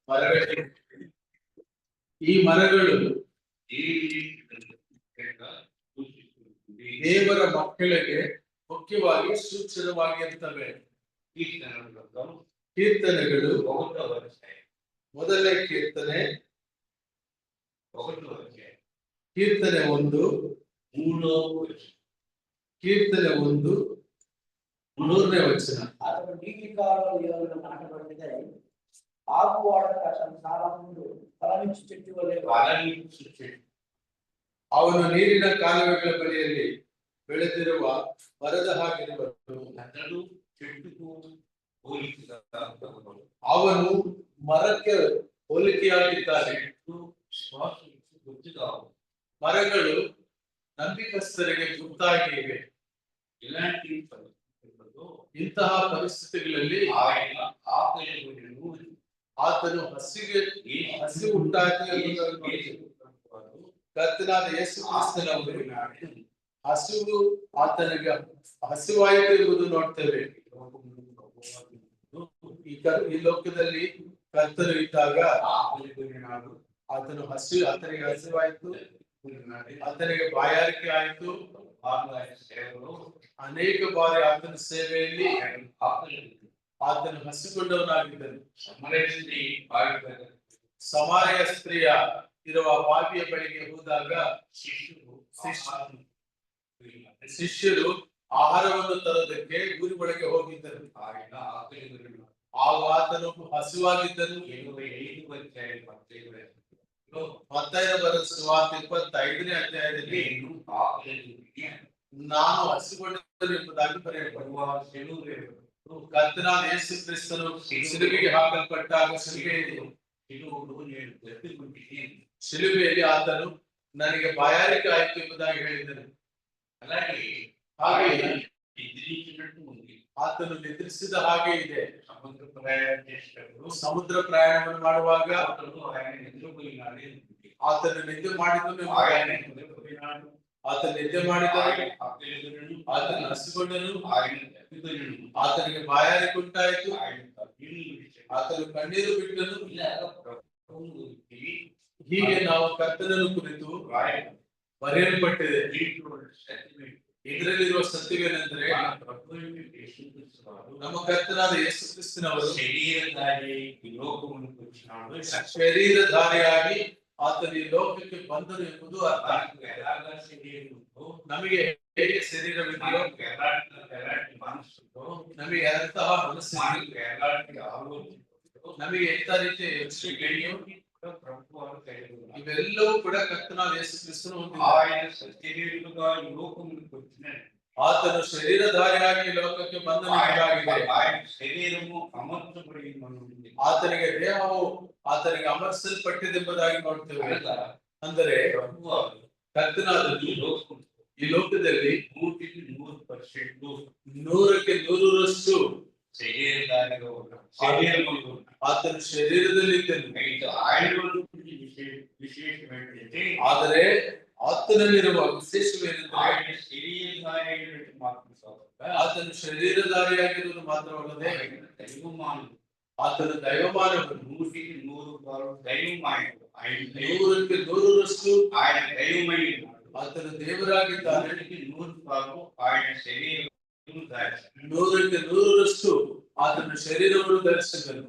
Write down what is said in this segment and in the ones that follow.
ಮರಗಳಿವೆ. ಈ ಮರಗಳು ದೇವರ ಮಕ್ಕಳಿಗೆ ಮುಖ್ಯವಾಗಿ ಸೂಚನವಾಗಿರ್ತವೆ. ಕೀರ್ತನೆಗಳು ಮೊದಲನೇ ಕೀರ್ತನೆ 1 ಕೀರ್ತನೆ 1 3ನೇ ವಚನ. అతను నీటి కాలువలో నాటబడితే ఆకువాడక సంసారముందు ఫలమిచ్చు చెట్టు వలె ಅವನು ನೀರಿನ ಕಾಲುವೆಗಳ ಬಳಿಯಲ್ಲಿ ಬೆಳೆದಿರುವ ಮರದ ಹಾಗಿರುವನು. ಅವನು ಮರಕ್ಕೆ ಹೋಲಿಕೆಯಾಗಿದ್ದಾನೆ. ಮರಗಳು ನಂಬಿಕಸ್ಥರಿಗೆ ಗುರುತಾಗಿವೆ. ಇಂತಹ ಪರಿಸ್ಥಿತಿಗಳಲ್ಲಿ ಆತನು ಹಸಿವುಂಟಾಗಿ ಕರ್ತನಾದ ಯೇಸು ಕ್ರಿಸ್ತನವರು ಹಸಿವು ಆತನಿಗೆ ಹಸಿವಾಯಿತು ಎಂಬುದು ನೋಡ್ತೇವೆ. ಈ ಲೋಕದಲ್ಲಿ ಕರ್ತನು ಇದ್ದಾಗ ಆತನಿಗೆ ಹಸಿವಾಯಿತು, ಆತನಿಗೆ ಬಾಯಾರಿಕೆ ಆಯಿತು. ಅನೇಕ ಬಾರಿ ಆತನ ಸೇವೆಯಲ್ಲಿ ಆತನು ಹಸಿಕೊಂಡವನಾಗಿದ್ದನು. ಸಮಾರ್ಯ ಸ್ತ್ರೀಯ ಇರುವ ಬಾವಿಯ ಬಳಿಗೆ ಹೋದಾಗ ಶಿಷ್ಯರು ಆಹಾರವನ್ನು ತರೋದಕ್ಕೆ ಊರಿ ಒಳಗೆ ಹೋಗಿದ್ದರು. ಆಗ ಆತನು ಹಸಿವಾಗಿದ್ದನು. ಮತ್ತಾಯನ ಬರೆದ ಸುವಾರ್ತೆ 25ನೇ ಅಧ್ಯಾಯದಲ್ಲಿ ನಾನು ಹಸಿಗೊಂಡನು ಎಂಬುದಾಗಿ ಬರೆಯಲ್ಪಟ್ಟಿದೆ. ಕರ್ತನಾದ ಯೇಸು ಕ್ರಿಸ್ತನು ಶಿಲುಬೆಗೆ ಹಾಕಲ್ಪಟ್ಟಾಗ ಶಿಲುಬೆಯಲ್ಲಿ ಆತನು ನನಗೆ ಬಾಯಾರಿಕೆ ಆಯಿತು ಎಂಬುದಾಗಿ ಹೇಳಿದನು. ಹಾಗೆ ಆತನು ನಿದ್ರಿಸಿದ ಹಾಗೆ ಇದೆ. ಸಮುದ್ರ ಪ್ರಯಾಣವನ್ನು ಮಾಡುವಾಗ ಆತನು ನಿದ್ದೆ ಮಾಡಿದನು. ಆತನು ನಿದ್ದೆ ಮಾಡಿದನು. ಆತನು ಹಸಿಕೊಂಡನು. ಆತನಿಗೆ ಬಾಯಾರಿಕೆ ಉಂಟಾಯಿತು. ಆತನು ಕಣ್ಣೀರು ಬಿಟ್ಟನು. ಹೀಗೆ ನಾವು ಕರ್ತನನ್ನು ಕುರಿತು ಬರೆಯಲ್ಪಟ್ಟಿದೆ. ಇದರಲ್ಲಿರುವ ಸತ್ಯವೇನೆಂದರೆ ನಮ್ಮ ಕರ್ತನಾದ ಯೇಸು ಕ್ರಿಸ್ತನವರು ಶರೀರಧಾರಿಯಾಗಿ ಆತನ ಈ ಲೋಕಕ್ಕೆ ಬಂದರು ಎಂಬುದು ಅರ್ಥ. ನಮಗೆ ಹೇಗೆ ಶರೀರವಿದೆಯೋ, ನಮಗೆ ಎಂತಹ ಮನಸ್ಸಿದೆಯೋ, ನಮಗೆ ಎಂತ ರೀತಿಯ ಯೋಚನೆಗಳಿಯೋ ಇವೆಲ್ಲವೂ ಕೂಡ ಕರ್ತನಾದ ಯೇಸು ಕ್ರಿಸ್ತನು ಹೊಂದಿದ್ದಾನೆ. ಆತನು ಶರೀರಧಾರಿಯಾಗಿ ಲೋಕಕ್ಕೆ ಬಂದನಾಗಿದೆ. ಆತನಿಗೆ ದೇಹವು ಆತನಿಗೆ ಅಮರ್ಸಲ್ಪಟ್ಟಿದೆಂಬುದಾಗಿ ನೋಡ್ತೇವೆ. ಅಂದರೆ ಕರ್ತನಾದನು ಈ ಲೋಕದಲ್ಲಿ 100ಕ್ಕೆ 100ರಷ್ಟು ಆತನು ಶರೀರದಲ್ಲಿದ್ದನು. ಆದರೆ ಆತನಲ್ಲಿರುವ ವಿಶೇಷವೇನೆಂದರೆ ಆತನು ಶರೀರಧಾರಿಯಾಗಿರುವುದು ಮಾತ್ರವಲ್ಲದೆ ಆತನು ದೈವಮಾನವನು. 100ಕ್ಕೆ 100ರಷ್ಟು ಆತನು ದೇವರಾಗಿದ್ದಾನೆ. 100ಕ್ಕೆ 100ರಷ್ಟು ಆತನ ಶರೀರವನ್ನು ಧರಿಸಿದನು.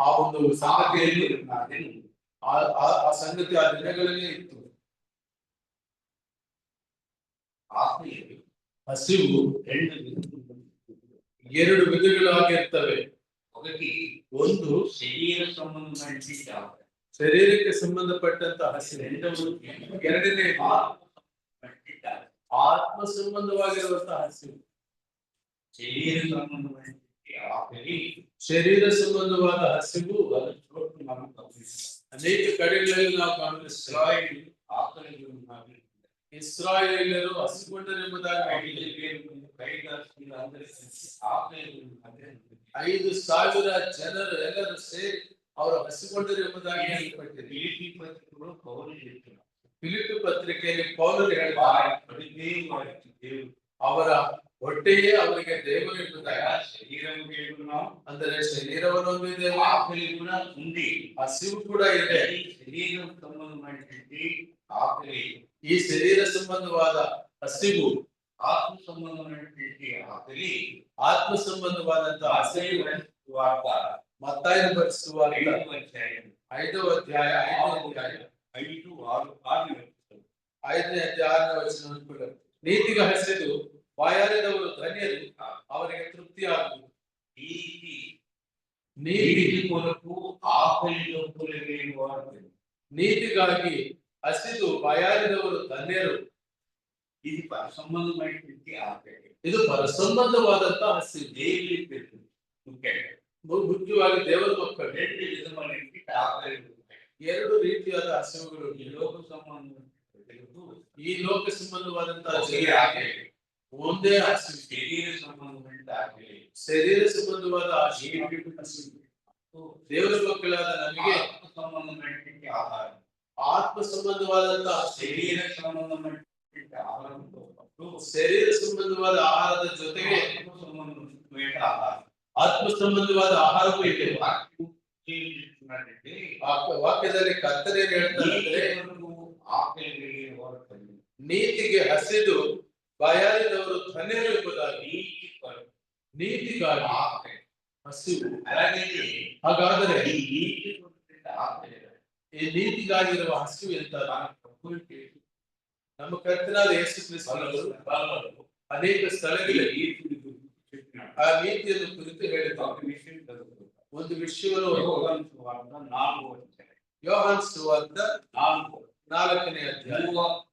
ಆ ಒಂದು ಸಂಗತಿಯಲ್ಲಿ ಆ ಸಂಗತಿ ಆ ದಿನಗಳಲ್ಲಿ ಇತ್ತು. ಹಸಿವು 2 ವಿಧಗಳಾಗಿರ್ತವೆ. ಒಂದು ಶರೀರಕ್ಕೆ ಸಂಬಂಧಪಟ್ಟಂತ ಹಸಿವು. ಎರಡನೇ ಆತ್ಮ ಸಂಬಂಧವಾಗಿರುವಂತಹ ಹಸಿವು. ಶರೀರ ಸಂಬಂಧವಾದ ಹಸಿವು ಅನೇಕ ಕಡೆಗಳಲ್ಲಿ ನಾವು ಗಮನಿಸ್ತೇವೆ. ಇಸ್ರಾಯೇಲ್ಯರು ಹಸಿಕೊಂಡರೆಂಬುದಾಗಿ 5,000 ಜನರು ಎಲ್ಲರೂ ಸೇರಿ ಅವರು ಹಸಿಕೊಂಡರು ಎಂಬುದಾಗಿ ಹೇಳಲ್ಪಟ್ಟಿದೆ. ಫಿಲಿಪ್ಪಿ ಪತ್ರಿಕೆಯಲ್ಲಿ ಪೌಲರು ಹೇಳ್ತಾರೆ, ಅವರ ಹೊಟ್ಟೆಯೇ ಅವರಿಗೆ ದೇವರು ಎಂಬುದಾಗಿ శరీరం కేడున్నాం ಅಂದರೆ ಶರೀರವನ್ನು ಹೊಂದಿದ್ದೇವೆ, ఆకలి కూడా ఉంది. ಹಸಿವು ಕೂಡ ಇದೆ. ఈ శరీరం సంబంధమైనటువంటి ఆకలి, ಈ ಶರೀರ ಸಂಬಂಧವಾದ ಹಸಿವು, ఆత్మ సంబంధమైనటువంటి ఆకలి ಆತ್ಮ ಸಂಬಂಧವಾದಂತಹ ಹಸಿವು వార్త ಮತ್ತಾಯನ ಬರೆಸುವಾಗ 5వ అధ్యాయం 5వ ಅಧ್ಯಾಯ 5, 6, 6 5ನೇ ಅಧ್ಯಾಯ 6ನೇ ವಚನ. ನೀತಿಗೆ ಹಸಿದು ಬಾಯಾರಿದವರು ಧನ್ಯರು, ಅವರಿಗೆ ತೃಪ್ತಿಯಾಗುವುದು. నీతి ನೀತಿ నీతి కొరకు ఆకలితో పొలిగేని వారు. ನೀತಿಗಾಗಿ ಹಸಿದು ಬಾಯಾರಿದವರು ಧನ್ಯರು. ఇది సంబంధమైనటువంటి ఆకలి. ಇದು ಪರಸಂಬಂಧವಾದಂತಹ ಹಸಿವು. దేవుని పిల్లలు ముఖ్యంగా ಮುಖ್ಯವಾಗಿ ದೇವರ ಮಕ್ಕಳು 2 విధమైనటువంటి ఆకలి ఉంటాయి. 2 ರೀತಿಯಾದ ಹಸಿವುಗಳು. ఈ లోక సంబంధం తెలుగు ಈ ಲೋಕ ಸಂಬಂಧವಾದಂತಹ ఒకే ಜೀವ ఆకలి. ಒಂದೇ ಹಸಿವು. శరీర సంబంధమైన ఆకలి. ಶರೀರ ಸಂಬಂಧವಾದ ಹಸಿವು. ದೇವರ ಮಕ್ಕಳಾದ ನಮಗೆ ఆత్మ సంబంధమైనటువంటి ఆహారం. ಆತ್ಮ ಸಂಬಂಧವಾದಂತಹ శరీర సంబంధమైనటువంటి ఆహారంతో పాటు ಶರೀರ ಸಂಬಂಧವಾದ ಆಹಾರದ ಜೊತೆಗೆ ఆత్మ సంబంధమైన ఆహారం. ಆತ್ಮ ಸಂಬಂಧವಾದ ಆಹಾರವೂ ಇದೆ. వాక్యం ఏం చెప్తున్నాడంటే ಆ ವಾಕ್ಯದಲ್ಲಿ ಕರ್ತನೆ ಏನ್ ಹೇಳ್ತಾರೆ ಅಂದ್ರೆ, నీతి కొరకు ఆకలి కలిగిన వారు ధన్యులు. ನೀತಿಗೆ ಹಸಿದು ಬಾಯಾರಿದವರು ಧನ್ಯರು ಎಂಬುದಾಗಿ. నీతి కొరకు ನೀತಿಗಾಗಿ ఆకలి. ಹಸಿವು. అలాగే ಹಾಗಾದರೆ ఈ నీతి కొరకు ఆకలి ಈ ನೀತಿಗಾಗಿರುವ ಹಸಿವು ಎಂತ? ನಮ್ಮ ಕರ್ತನಾದ ಯೇಸು ಕ್ರಿಸ್ತನವರು ಅನೇಕ ಸ್ಥಳಗಳಲ್ಲಿ ಆ ನೀತಿಯನ್ನು ಕುರಿತು ಹೇಳಿದ್ದಾರೆ. ಒಂದು ವಿಷಯವನ್ನು ಯೋಹಾನ್ ಸುವಾರ್ತ 4ನೇ ಅಧ್ಯಾಯ,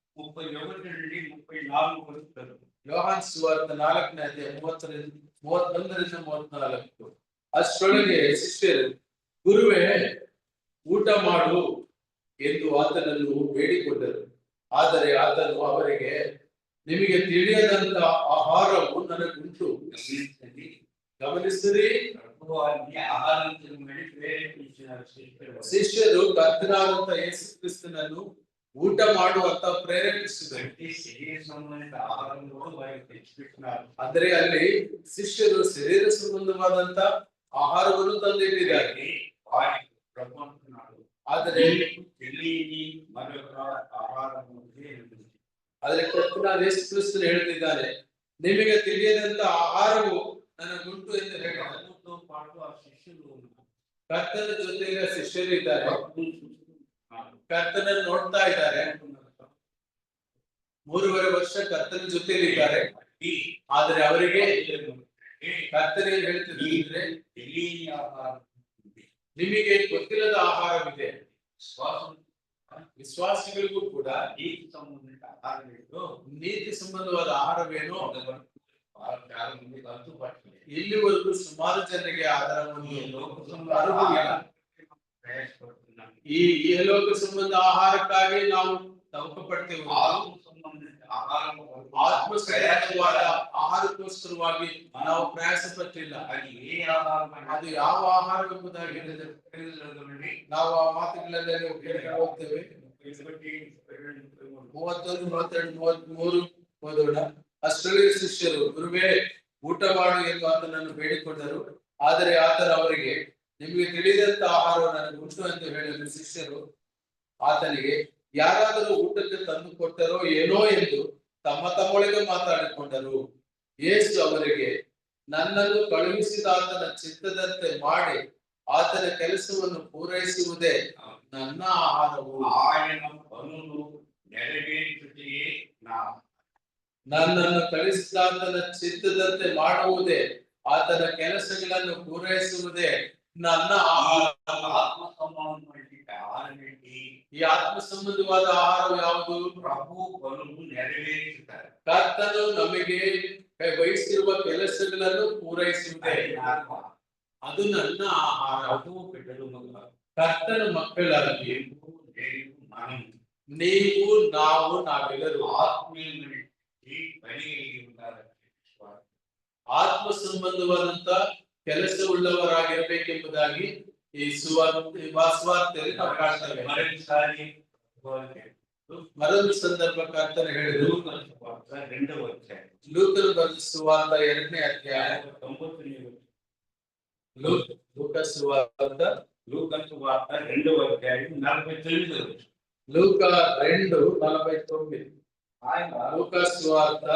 31-34 ಯೋಹಾನ್ ಸುವಾರ್ತ 4ನೇ ಅಧ್ಯಾಯ 31-34. ಅಷ್ಟರೊಳಗೆ ಶಿಷ್ಯರು, ಗುರುವೇ ಊಟ ಮಾಡು ಎಂದು ಆತನನ್ನು ಬೇಡಿಕೊಂಡರು. ಆದರೆ ಆತನು ಅವರಿಗೆ, ನಿಮಗೆ ತಿಳಿಯದಂತ ಆಹಾರವು ನನಗುಂಟು. ಗಮನಿಸಿರಿ, ಶಿಷ್ಯರು ಕರ್ತನಾದಂತ ಯೇಸು ಕ್ರಿಸ್ತನನ್ನು ಊಟ ಮಾಡುವಂತ ಪ್ರೇರೇಪಿಸಿದರು. ಅಂದ್ರೆ ಅಲ್ಲಿ ಶಿಷ್ಯರು ಶರೀರ ಸಂಬಂಧವಾದಂತ ಆಹಾರವನ್ನು ತಂದಿಟ್ಟಿದ್ದಾರೆ. ಆದರೆ ಆದ್ರೆ ಕರ್ತನಾದ ಯೇಸು ಕ್ರಿಸ್ತನು ಹೇಳ್ತಿದ್ದಾರೆ, ನಿಮಗೆ ತಿಳಿಯದಂತ ಆಹಾರವು ನನಗುಂಟು ಎಂದು ಹೇಳಿದರು. ಕರ್ತನ ಜೊತೆಗೆ ಶಿಷ್ಯರು ಇದ್ದಾರೆ, ಕರ್ತನನ್ನು ನೋಡ್ತಾ ಇದ್ದಾರೆ. 3.5 ವರ್ಷ ಕರ್ತನ ಜೊತೆಲಿ ಇದ್ದಾರೆ. ಆದ್ರೆ ಅವರಿಗೆ ಕರ್ತನೆ ಹೇಳ್ತಿದ್ರೆ, ನಿಮಗೆ ಗೊತ್ತಿಲ್ಲದ ಆಹಾರವಿದೆ. ವಿಶ್ವಾಸಿಗಳಿಗೂ ಕೂಡ ನೀತಿ ಸಂಬಂಧವಾದ ಆಹಾರವೇನು ಇಲ್ಲಿವರೆಗೂ ಸುಮಾರು ಜನರಿಗೆ ಅದರ ಒಂದು ಅರಿವಿಲ್ಲ. ಈ ಲೋಕ ಸಂಬಂಧ ಆಹಾರಕ್ಕಾಗಿ ನಾವು ತವಕ ಪಡ್ತೇವೆ. ಆತ್ಮ ಸಂಬಂಧವಾದ ಆಹಾರಕ್ಕೋಸ್ಕರವಾಗಿ ನಾವು ಪ್ರಯಾಸ ಪಟ್ಟಿಲ್ಲ. ಅದು ಯಾವ ಆಹಾರ ಎಂಬುದಾಗಿ ನಾವು ಆ ಮಾತುಗಳಲ್ಲಿ ಓದ್ತೇವೆ. 31, 32, 33 ಓದೋಣ. ಅಷ್ಟರಲ್ಲಿ ಶಿಷ್ಯರು, ಗುರುವೇ ಊಟ ಮಾಡು ಎಂದು ಆತನನ್ನು ಬೇಡಿಕೊಂಡರು. ಆದರೆ ಆತನು ಅವರಿಗೆ, ನಿಮಗೆ ತಿಳಿದಂತ ಆಹಾರ ನನಗೆ ಉಂಟು ಎಂದು ಹೇಳಿದರು. ಶಿಷ್ಯರು ಆತನಿಗೆ, ಯಾರಾದರೂ ಊಟಕ್ಕೆ ತಂದು ಕೊಟ್ಟರೋ ಏನೋ ಎಂದು ತಮ್ಮೊಳಗೆ ಮಾತಾಡಿಕೊಂಡರು. ಯೇಸು ಅವರಿಗೆ, ನನ್ನನ್ನು ಕಳುಹಿಸಿದ ಆತನ ಚಿತ್ತದಂತೆ ಮಾಡಿ ಆತನ ಕೆಲಸವನ್ನು ಪೂರೈಸುವುದೇ ನನ್ನ ಆಹಾರವು. ನನ್ನನ್ನು ಕಳಿಸಿದ ಆತನ ಚಿತ್ತದಂತೆ ಮಾಡುವುದೇ, ಆತನ ಕೆಲಸಗಳನ್ನು ಪೂರೈಸುವುದೇ ನನ್ನ ಆಹಾರ. ಈ ಆತ್ಮ ಸಂಬಂಧವಾದ ಆಹಾರ ಯಾವುದು? ಕರ್ತನು ನಮಗೆ ವಹಿಸಿರುವ ಕೆಲಸಗಳನ್ನು ಪೂರೈಸುವುದೇ, ಅದು ನನ್ನ ಆಹಾರ. ಕರ್ತನ ಮಕ್ಕಳಾಗಿ ನೀವು, ನಾವು, ನಾವೆಲ್ಲರೂ ಆತ್ಮ ಸಂಬಂಧವಾದಂತ ಕೆಲಸವುಳ್ಳವರಾಗಿರ್ಬೇಕೆಂಬುದಾಗಿ ಈ ಸುವಾರ್ತೆಯಲ್ಲಿ ನಾವು ಕಾಣ್ತೇವೆ. ಮರೊಂದು ಸಂದರ್ಭ ಕರ್ತನು ಹೇಳಿದರು. ಲೂಕನ ಸುವಾರ್ತೆ 2వ ಅಧ್ಯಾಯ ಲೂಕನು ಬರೆದ ಸುವಾರ್ತ 2ನೇ ಅಧ್ಯಾಯ 90ನೇ ವಚನ. ಲೂಕ ಸುವಾರ್ತ ಲೂಕನ ಸುವಾರ್ತೆ 2వ అధ్యాయం 49వ వచనం. లూక 2:49. ఆయన లూక సువార్త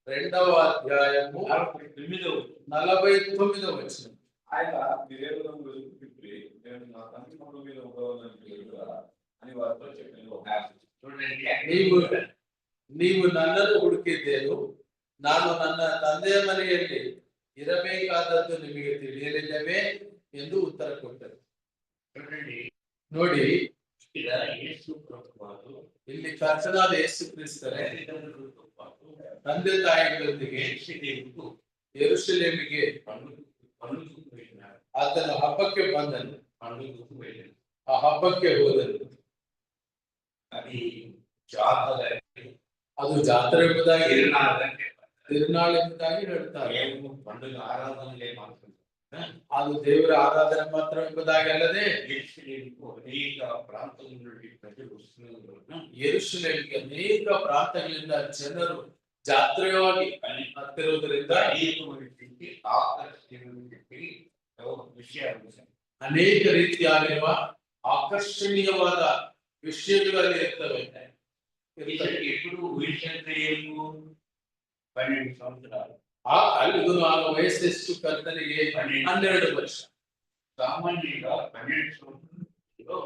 2వ అధ్యాయము 49వ వచనం. 49వ వచనం. ఆయన మీరేమో వెతుకుతుంటే నేను నా తండ్రి పనుల మీద ఉండవాలని తెలుసురా అని వారితో చెప్పిన ఒక passage. చూడండి, ನೀವು ನನ್ನನ್ನು ಹುಡುಕಿದ್ದೇನು, ನಾನು ನನ್ನ ತಂದೆಯ ಮನೆಯಲ್ಲಿ ಇರಬೇಕಾದದ್ದು ನಿಮಗೆ ತಿಳಿಯಲಿಲ್ಲವೇ ಎಂದು ಉತ್ತರ ಕೊಟ್ಟರು. చూడండి, ನೋಡಿ, ఇక్కడ యేసు ప్రభువారు ಇಲ್ಲಿ ಕರ್ತನಾದ ಯೇಸು ಕ್ರಿಸ್ತರೇ తల్లిదండ్రులతో పాటు ತಂದೆ ತಾಯಿಗಳೊಂದಿಗೆ యేసుదేవుడు ಯೆರೂಸಲೇಮಿಗೆ పండుగకు వెళ్ళినారు. ಆತನ ಹಬ್ಬಕ್ಕೆ ಬಂದನು, పండుగకు వెళ్ళారు. ಆ ಹಬ್ಬಕ್ಕೆ ಹೋದನು. అది జాతర, ಅದು ಜಾತ್ರೆ ಎಂಬುದಾಗಿ, తిరునాళ్ళంటే ತಿರುನಾಳು ಎಂಬುದಾಗಿ ಹೇಳ್ತಾರೆ. కేవలం పండుగ ఆరాధనలే మాత్రం. ಅದು ದೇವರ ಆರಾಧನೆ ಮಾತ್ರ ಎಂಬುದಾಗಿ ಅಲ್ಲದೆ, యేసుదేవునికి అనేక ప్రాంతాల నుండి ప్రజలు వస్తున్నారు. ಯೆರೂಸಲೇಮಿಗೆ ಅನೇಕ ಪ್ರಾಂತಗಳಿಂದ ಜನರು ಜಾತ್ರೆಯಾಗಿ ಹತ್ತಿರುವುದರಿಂದ అనేకమైనటువంటి ఆకర్షణీయమైన చెప్పి విషయాలు ಅನೇಕ ರೀತಿಯಾಗಿರುವ ಆಕರ್ಷಣೀಯವಾದ ವಿಷಯಗಳಲ್ಲಿ ಇರ್ತವೆ. ఎప్పుడు విషయము 12 సంవత్సరాలు. ಇದು ಆಗ ವಯಸ್ಸೆಷ್ಟು ಕರ್ತನಿಗೆ 12 ವರ್ಷ. సామాన్యంగా 12 సంవత్సరాలు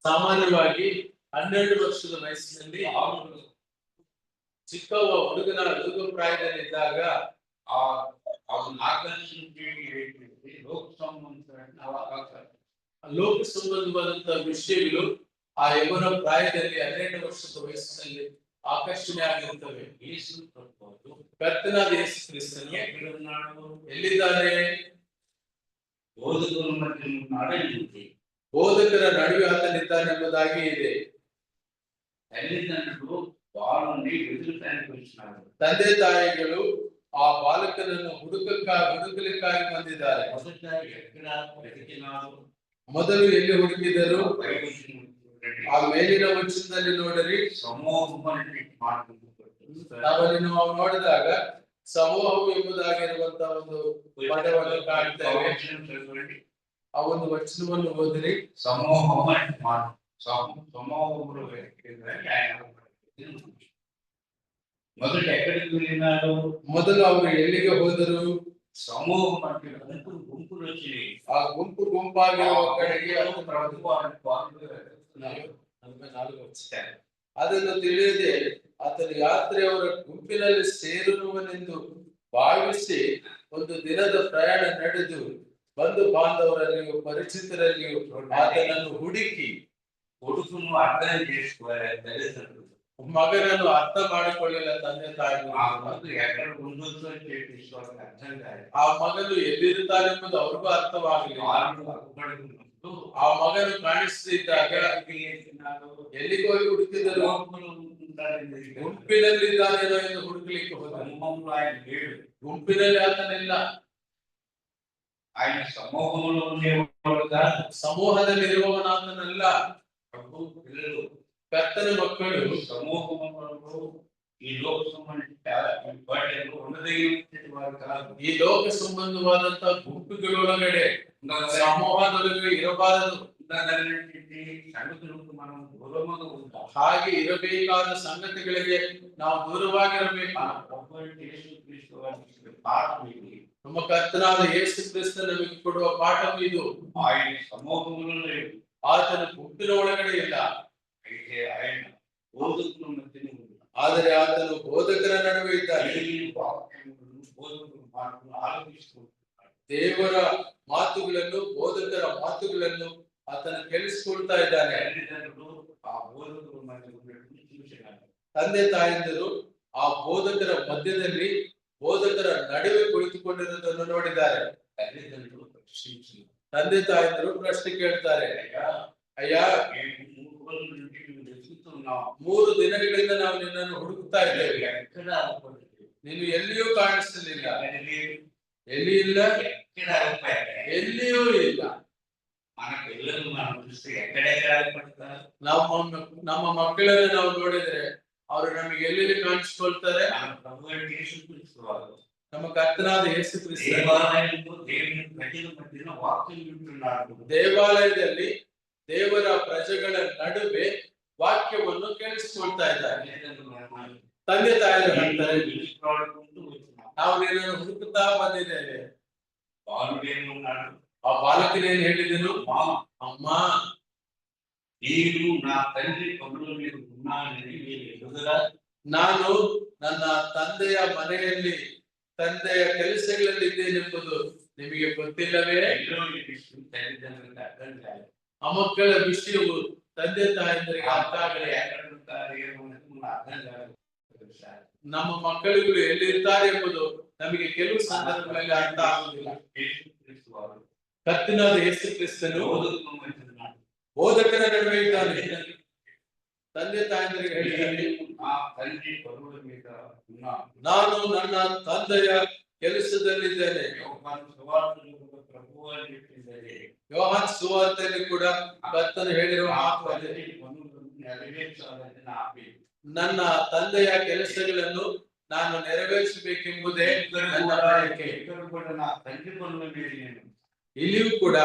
ಸಾಮಾನ್ಯವಾಗಿ 12 ವರ್ಷದ ವಯಸ್ಸಿನಲ್ಲಿ ఆవులు ಚಿಕ್ಕ ಹುಡುಗ ಪ್ರಾಯದಲ್ಲಿದ್ದಾಗ ಅವನ್ನ ಆಕರ್ಷಿಂಚే ಲೋಕ ಸಂಬಂಧమైన అవకాశాలు, ಲೋಕ ಸಂಬಂಧವಾದಂತಹ ವಿಷಯಗಳು ಆ ಯೌವನ ಪ್ರಾಯದಲ್ಲಿ 12 ವರ್ಷದ ವಯಸ್ಸಿನಲ್ಲಿ ಆಕರ್ಷಣೆ ಆಗಿರುತ್ತವೆ. యేసు ప్రభువు ಕರ್ತನಾದ ಯೇಸು ಕ್ರಿಸ್ತನು ఎక్కడున్నాడు? ಎಲ್ಲಿದ್ದಾನೆ? బోధకుల మధ్య ఉన్నాడు. ಬೋಧಕರ ನಡುವೆ ಆತನಿದ್ದಾನೆ ಎಂಬುದಾಗಿ ಇದೆ. తల్లిదండ్రులు బాలుని వెతుకుతానికి వచ్చినారు. ತಂದೆ ತಾಯಿಗಳು ಆ ಬಾಲಕನನ್ನು ಹುಡುಕಲಿಕ್ಕಾಗಿ ಬಂದಿದ್ದಾರೆ. మొదట ఎక్కడ వెతికినారు? ಮೊದಲು ಎಲ್ಲಿ ಹುಡುಕಿದರು? బైబిల్ చూడండి. ಆ ಮೇಲಿನ ವಚನದಲ್ಲಿ ನೋಡಿರಿ, సమూహం అనే మాటను ನಾವಲ್ಲಿ ನಾವು ನೋಡಿದಾಗ ಸಮೂಹವು ಎಂಬುದಾಗಿರುವಂತಹ ಒಂದು ಪದವನ್ನು ಕಾಣ್ತೇವೆ. ಆ ಒಂದು ವಚನವನ್ನು ಓದಿರಿ. సమూహం అనే మాట సమూహంలో వెతికిందని ఆయన మొదట ఎక్కడికి వెళ్ళినారు? ಮೊದಲು ಅವರು ಎಲ್ಲಿಗೆ ಹೋದರು? సమూహం అంటే గుంపులు వచ్చి ಆ ಗುಂಪಾಗಿರುವ ಕಡೆಗೆ ಅವರು ಅದನ್ನು ತಿಳಿಯದೆ ಆತನ ಯಾತ್ರೆಯವರ ಗುಂಪಿನಲ್ಲಿ ಸೇರುವನೆಂದು ಭಾವಿಸಿ ಒಂದು ದಿನದ ಪ್ರಯಾಣ ನಡೆದು ಬಂಧು ಬಾಂಧವರಲ್ಲಿಯೂ ಪರಿಚಿತರಲ್ಲಿಯೂ ಆತನನ್ನು ಹುಡುಕಿ కొడుకును అర్థం చేసుకోవాలి తల్లిదండ్రులు. ಮಗನನ್ನು ಅರ್ಥ ಮಾಡಿಕೊಳ್ಳಿಲ್ಲ ತಂದೆ ತಾಯಿಗಳು. ఆ మగ ఎక్కడ ఉంటుందో చెప్పేసి వాళ్ళకి అర్థం కాదు. ಆ ಮಗನು ಎಲ್ಲಿರುತ್ತಾನೆಂಬುದು ಅವ್ರಿಗೂ ಅರ್ಥವಾಗಲಿಲ್ಲ. వాళ్ళు అక్కడున్నప్పుడు ಆ ಮಗನು ಕಾಣಿಸ್ತಿದ್ದಾಗ ಎಲ್ಲಿಗೆ ಹೋಗಿ ಹುಡುಕಿದರು? ಗುಂಪಿನಲ್ಲಿದ್ದಾನೇನೋ ಎಂದು ಹುಡುಕಲಿಕ್ಕೆ ಹೋದರು. సమూహంలో ఆయన లేడు. ಗುಂಪಿನಲ್ಲಿ ಆತನಿಲ್ಲ. ఆయన సమూహంలో ఉండేవాడు కాదు. ಸಮೂಹದಲ್ಲಿರುವವನಾತನಲ್ಲ. ప్రభు పిల్లలు ಕರ್ತನ ಮಕ್ಕಳು సమూహంలో ఈ లోక సంబంధించిన ఉండదగినటువంటి వారు కాదు. ಈ ಲೋಕ ಸಂಬಂಧವಾದಂತಹ ಗುಂಪುಗಳೊಳಗಡೆ ಸಮೂಹದೊಳಗೆ ಇರಬಾರದು. ఉండదగినటువంటి సంగతులకు మనం దూరంగా ఉంటాం. ಹಾಗೆ ಇರಬೇಕಾದ ಸಂಗತಿಗಳಿಗೆ ನಾವು ದೂರವಾಗಿರಬೇಕು. యేసుక్రీస్తు వారి పాఠం ఇది. ನಮ್ಮ ಕರ್ತನಾದ ಯೇಸು ಕ್ರಿಸ್ತ ನಮಗೆ ಕೊಡುವ ಪಾಠವು ಇದು. ఆయన సమూహంలో లేడు. ಆತನ ಗುಂಪಿನ ಒಳಗಡೆ ಇಲ್ಲ. అయితే ఆయన బోధకుల మధ్యనే ఉన్నాడు. ಆದರೆ ಆತನು ಬೋಧಕರ ನಡುವೆ ಇದ್ದಾನೆ. ఈ వాక్యములను బోధకుల మాటలను ఆలకిస్తున్నాడు. ದೇವರ ಮಾತುಗಳನ್ನು, ಬೋಧಕರ ಮಾತುಗಳನ್ನು ಆತನು ಕೇಳಿಸಿಕೊಳ್ತಾ ಇದ್ದಾನೆ. తల్లిదండ్రులు ఆ బోధకుల మధ్య ఉన్నటువంటి చూసినారు. ತಂದೆ ತಾಯಂದಿರು ಆ ಬೋಧಕರ ಮಧ್ಯದಲ್ಲಿ ಬೋಧಕರ ನಡುವೆ ಕುಳಿತುಕೊಂಡಿರುವುದನ್ನು ನೋಡಿದ್ದಾರೆ. తల్లిదండ్రులు ప్రశ్నించారు. ತಂದೆ ತಾಯಂದಿರು ಪ್ರಶ್ನೆ ಕೇಳ್ತಾರೆ, ಅಯ್ಯ, మేము 3 రోజుల నుండి మేము వెతుకుతున్నాం. 3 ದಿನಗಳಿಂದ ನಾವು ನಿನ್ನನ್ನು ಹುಡುಕ್ತಾ ಇದ್ದೇವೆ. ఎక్కడ అవపడలేదు. ನೀನು ಎಲ್ಲಿಯೂ ಕಾಣಿಸಲಿಲ್ಲ. లేదు. ಎಲ್ಲಿ ಇಲ್ಲ, ఎక్కడ అవపడలేదు. ಎಲ್ಲಿಯೂ ಇಲ್ಲ. మన పిల్లలు మనం చూస్తే ఎక్కడెక్కడ పడతారు. ನಮ್ಮ ಮಕ್ಕಳನ್ನು ನಾವು ನೋಡಿದ್ರೆ ಅವರು ನಮಗೆ ಎಲ್ಲೆಲ್ಲಿ ಕಾಣಿಸಿಕೊಳ್ತಾರೆ. మన ప్రభు అయిన యేసుక్రీస్తు వారు ನಮ್ಮ ಕರ್ತನಾದ ಯೇಸು ಕ್ರಿಸ್ತ దేవాలయంలో దేవుని ప్రజల మధ్యన వాక్యం వింటున్నారు. ದೇವಾಲಯದಲ್ಲಿ ದೇವರ ಪ್ರಜೆಗಳ ನಡುವೆ ವಾಕ್ಯವನ್ನು ಕೇಳಿಸಿಕೊಳ್ತಾ ಇದ್ದಾರೆ. ತಂದೆ ತಾಯಿಗಳು ಹೇಳ್ತಾರೆ, ನಾವು ನಿನ್ನನ್ನು ಹುಡುಕುತ್ತಾ ಬಂದಿದ್ದೇವೆ. ಆ ಬಾಲಕನೇನು ಹೇಳಿದನು, ಅಮ್ಮ నేను నా తండ్రి పనుల మీద ఉన్నానని మీరు ఎరుగుదరా? ನಾನು ನನ್ನ ತಂದೆಯ ಮನೆಯಲ್ಲಿ ತಂದೆಯ ಕೆಲಸಗಳಲ್ಲಿ ಇದ್ದೇನೆಂಬುದು ನಿಮಗೆ ಗೊತ್ತಿಲ್ಲವೇ? తల్లిదండ్రులకు అర్థం కాదు. ಆ ಮಕ್ಕಳ ವಿಷಯವು ತಂದೆ ತಾಯಂದರಿಗೆ ಅರ್ಥ ಆಗಲಿ. ఎక్కడుంటారు ఏమన్నది అర్థం కాదు. ನಮ್ಮ ಮಕ್ಕಳಿಗೂ ಎಲ್ಲಿರ್ತಾರೆ ಎಂಬುದು ನಮಗೆ ಕೆಲವು ಸಂದರ್ಭಗಳಲ್ಲಿ ಅರ್ಥ ಆಗುವುದಿಲ್ಲ. యేసుక్రీస్తు వారు ಕರ್ತನಾದ ಯೇಸು ಕ್ರಿಸ್ತನು బోధకుల మధ్య ఉన్నాడు. ಬೋಧಕರ ನಡುವೆ ಇದ್ದಾನೆ. ತಂದೆ ತಾಯಂದರಿಗೆ ಹೇಳಿದ್ದಾನೆ, నా తండ్రి పనుల మీద ఉన్నాను. ನಾನು ನನ್ನ ತಂದೆಯ ಕೆಲಸದಲ್ಲಿದ್ದೇನೆ. యోహాను సువార్తలో కూడా ప్రభువు అని చెప్పింది. ಯೋಹಾನ್ ಸುವಾರ್ತೆಯಲ್ಲಿ ಕೂಡ ಕರ್ತನು ಹೇಳಿರುವ ಮಾತು ಅದೇ. పనులను నెరవేర్చాలని నా అపేక్ష. ನನ್ನ ತಂದೆಯ ಕೆಲಸಗಳನ್ನು ನಾನು ನೆರವೇರಿಸಬೇಕೆಂಬುದೇ ನನ್ನ ಬಯಕೆ. ఇక్కడ కూడా నా తండ్రి పనుల మీద నేను ಇಲ್ಲಿಯೂ ಕೂಡ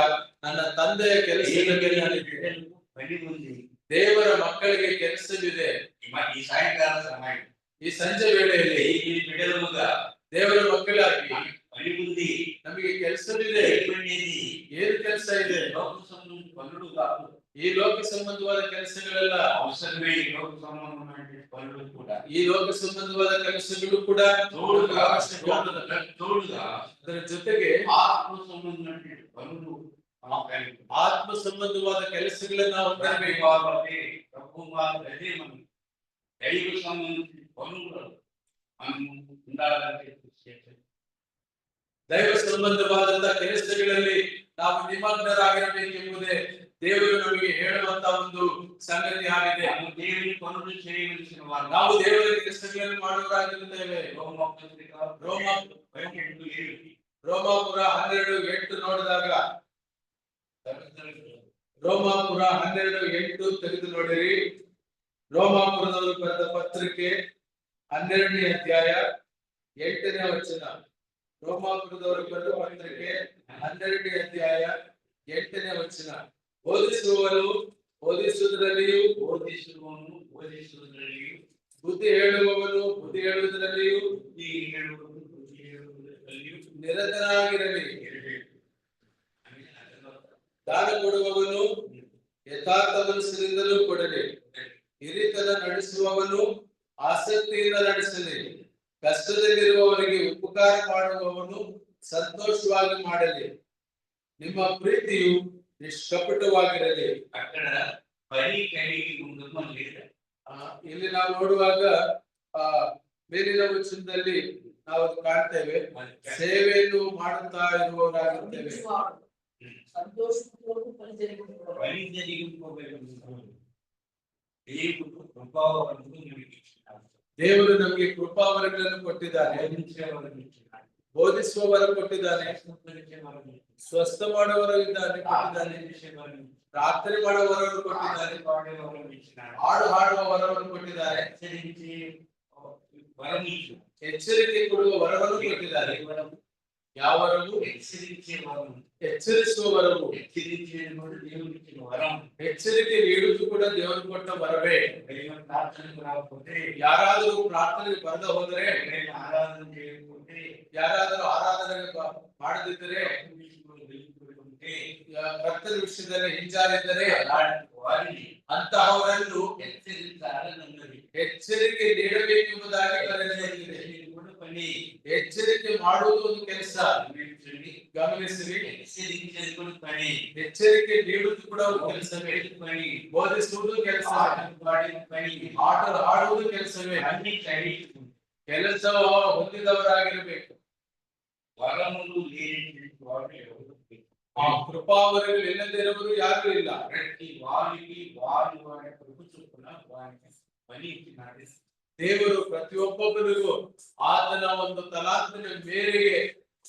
ನನ್ನ ತಂದೆಯ ಕೆಲಸದಲ್ಲಿ ನಾನಿದ್ದೇನೆ. పని ఉంది. ದೇವರ ಮಕ್ಕಳಿಗೆ ಕೆಲಸವಿದೆ. ఈ సాయంకాల సమయం ಈ ಸಂಜೆ ವೇಳೆಯಲ್ಲಿ ఈ బిడ్డలుగా ದೇವರ ಮಕ್ಕಳಾಗಿ పని ఉంది. ನಮಗೆ ಕೆಲಸವಿದೆ. పనిది ಏನು ಕೆಲಸ ಇದೆ? లోక సంబంధ పనులు కాదు. ಈ ಲೋಕ ಸಂಬಂಧವಾದ ಕೆಲಸಗಳೆಲ್ಲ అవసరమే. ఈ లోక సంబంధమైన పనులు కూడా ಈ ಲೋಕ ಸಂಬಂಧವಾದ ಕೆಲಸಗಳು ಕೂಡ తోడుగా ಅವಶ್ಯಕ. తోడుగా ಅದರ ಜೊತೆಗೆ ఆత్మ సంబంధమైన పనులు మాకు ಆತ್ಮ ಸಂಬಂಧವಾದ ಕೆಲಸಗಳನ್ನ ನಾವು ಹೊಂದಿರಬೇಕು. కాబట్టి ప్రభు వారు అదే మనం దైవ సంబంధించిన పనులు మనం ఉండాలంటే ದೈವ ಸಂಬಂಧವಾದಂತಹ ಕೆಲಸಗಳಲ್ಲಿ ನಾವು ನಿಮಗ್ನರಾಗಿರಬೇಕೆಂಬುದೇ ದೇವರು ನಮಗೆ ಹೇಳುವಂತ ಒಂದು ಸಂಗತಿ ಆಗಿದೆ. మనం దేవుని పనులు చేయవలసిన వారు. ನಾವು ದೇವರ ಕೆಲಸಗಳನ್ನು ಮಾಡುವರಾಗಿರುತ್ತೇವೆ. రోమపత్రిక ರೋಮ- 12:7 ರೋಮಾಪುರ 12:8 ನೋಡಿದಾಗ, ರೋಮಾಪುರ 12:8 ತೆಗೆದು ನೋಡಿರಿ. ರೋಮಾಪುರದವರು ಬರೆದ ಪತ್ರಿಕೆ 12ನೇ ಅಧ್ಯಾಯ 8ನೇ ವಚನ. ರೋಮಾಪುರದವರು ಬರೆದ ಪತ್ರಿಕೆ 12ನೇ ಅಧ್ಯಾಯ 8ನೇ ವಚನ. ಬೋಧಿಸುವವನು ಬೋಧಿಸುವುದರಲ್ಲಿಯೂ, ಬೋಧಿಸುವವನು ಬೋಧಿಸುವುದರಲ್ಲಿಯೂ, ಬುದ್ಧಿ ಹೇಳುವವನು ಬುದ್ಧಿ ಹೇಳುವುದರಲ್ಲಿಯೂ ಬುದ್ಧಿ ಹೇಳುವವನು ಬುದ್ಧಿ ಹೇಳುವುದರಲ್ಲಿಯೂ ನಿರತನಾಗಿರಲಿ. ಇರಬೇಕು. ಆಮೇಲೆ ಅದನ್ನು ದಾನ ಕೊಡುವವನು ಯಥಾರ್ಥ ಮನಸ್ಸಿನಿಂದಲೂ ಕೊಡಲಿ. ಹಿರಿತನ ನಡೆಸುವವನು ಆಸಕ್ತಿಯಿಂದ ನಡೆಸಲಿ. ಕಷ್ಟದಲ್ಲಿರುವವರಿಗೆ ಉಪಕಾರ ಮಾಡುವವನು ಸಂತೋಷವಾಗಿ ಮಾಡಲಿ. ನಿಮ್ಮ ಪ್ರೀತಿಯು ನಿಷ್ಕಪಟವಾಗಿರಲಿ. అక్కడ పని కలిగి ఉండడం లేదు. ಇಲ್ಲಿ ನಾವು ನೋಡುವಾಗ ಮೇಲಿನ ವಚನದಲ್ಲಿ ನಾವು ಅದು ಕಾಣ್ತೇವೆ. ಸೇವೆಯನ್ನು ಮಾಡುತ್ತಾ ಇರುವವರಾಗಿರ್ತೇವೆ. ಸಂತೋಷಪೂರ್ವಕ ಪನಿ జరిగించుకోవాలి. పని జరిగించుకోಬೇಕು. దేవుడు కృపావరమును మనకి ఇచ్చినాడు. ದೇವರು ನಮಗೆ ಕೃಪಾವರಗಳನ್ನು ಕೊಟ್ಟಿದ್ದಾನೆ. ಬೋಧಿಸುವವರನ್ನು ಇచ్చిನಾడు. ಬೋಧಿಸುವವರ ಕೊಟ್ಟಿದ್ದಾನೆ. ಸ್ವಸ್ಥಪಡಿಸುವವರನ್ನು ಸ್ವಸ್ಥ ಮಾಡುವವರು ಇದ್ದಾನೆ ಕೊಟ್ಟಿದ್ದಾನೆ. ಆರಾಧಿಸುವವರನ್ನು ಪ್ರಾರ್ಥನೆ ಮಾಡುವವರನ್ನು ಕೊಟ್ಟಿದ್ದಾನೆ. పాడేవారನ್ನು ఇచ్చినాడు. ಹಾಡು ಹಾಡುವವರನ್ನು ಕೊಟ್ಟಿದ್ದಾರೆ. హెచ్చరించి వరం ఇచ్చినాడు. ಎಚ್ಚರಿಕೆ ಕೊಡುವ ವರವನ್ನು ಕೊಟ್ಟಿದ್ದಾರೆ. ಯಾವರನ್ನು? హెచ్చరించే వరం. ಎಚ್ಚರಿಸುವವರವು. హెచ్చరించేది కూడా దేవుడు ఇచ్చిన వరం. ಎಚ್ಚರಿಕೆ ನೀಡುವುದು ಕೂಡ ದೇವರು ಕೊಟ್ಟ ವರವೇ. ఎవరైనా ప్రార్థనకు రాకపోతే, ಯಾರಾದರೂ ಪ್ರಾರ್ಥನೆಗೆ ಬರದ ಹೋದರೆ, ఎవరైనా ఆరాధన చేయకపోతే, ಯಾರಾದರೂ ಆರಾಧನೆಗೆ ಮಾಡದಿದ್ದರೆ, వెళ్ళిపోతుంటే ಕರ್ತನ ವಿಷಯದಲ್ಲಿ ಹಿಂಜಾರಿದ್ದರೆ అలాంటి వారిని ಅಂತಹವರನ್ನು హెచ్చరించాలని ఉన్నది. ಎಚ್ಚರಿಕೆ ನೀಡಬೇಕೆಂಬುದಾಗಿ ಕರೆಯಲಾಗಿದೆ. ఇది కూడా పని. ಎಚ್ಚರಿಕೆ ಮಾಡುವುದು ಒಂದು ಕೆಲಸ. గమనించండి. ಗಮನಿಸಿರಿ. హెచ్చరించేది కూడా పని. ಎಚ್ಚರಿಕೆ ನೀಡುವುದು ಕೂಡ ಒಂದು ಕೆಲಸವೇ. ಬೋధించేది పని. ಬೋಧಿಸುವುದು ಕೆಲಸ. పాటలు పాడేది పని. ಆಟ ಆಡುವುದು ಕೆಲಸವೇ. అన్ని కలిగి ಕೆಲಸ ಹೊಂದಿದವರಾಗಿರಬೇಕು. వరములు లేని వారు ఎవరు లేరు. ಆ ಕೃಪಾವರಗಳು ಇಲ್ಲದೆ ಇರುವುದು ಯಾರು ಇಲ್ಲ. ప్రతి వారికి వారి వారి కృప చొప్పున వారికి పని ఇచ్చినాడు. ದೇವರು ಪ್ರತಿಯೊಬ್ಬೊಬ್ಬರಿಗೂ ಆತನ ಒಂದು ತಲಾಂತಿನ ಮೇರೆಗೆ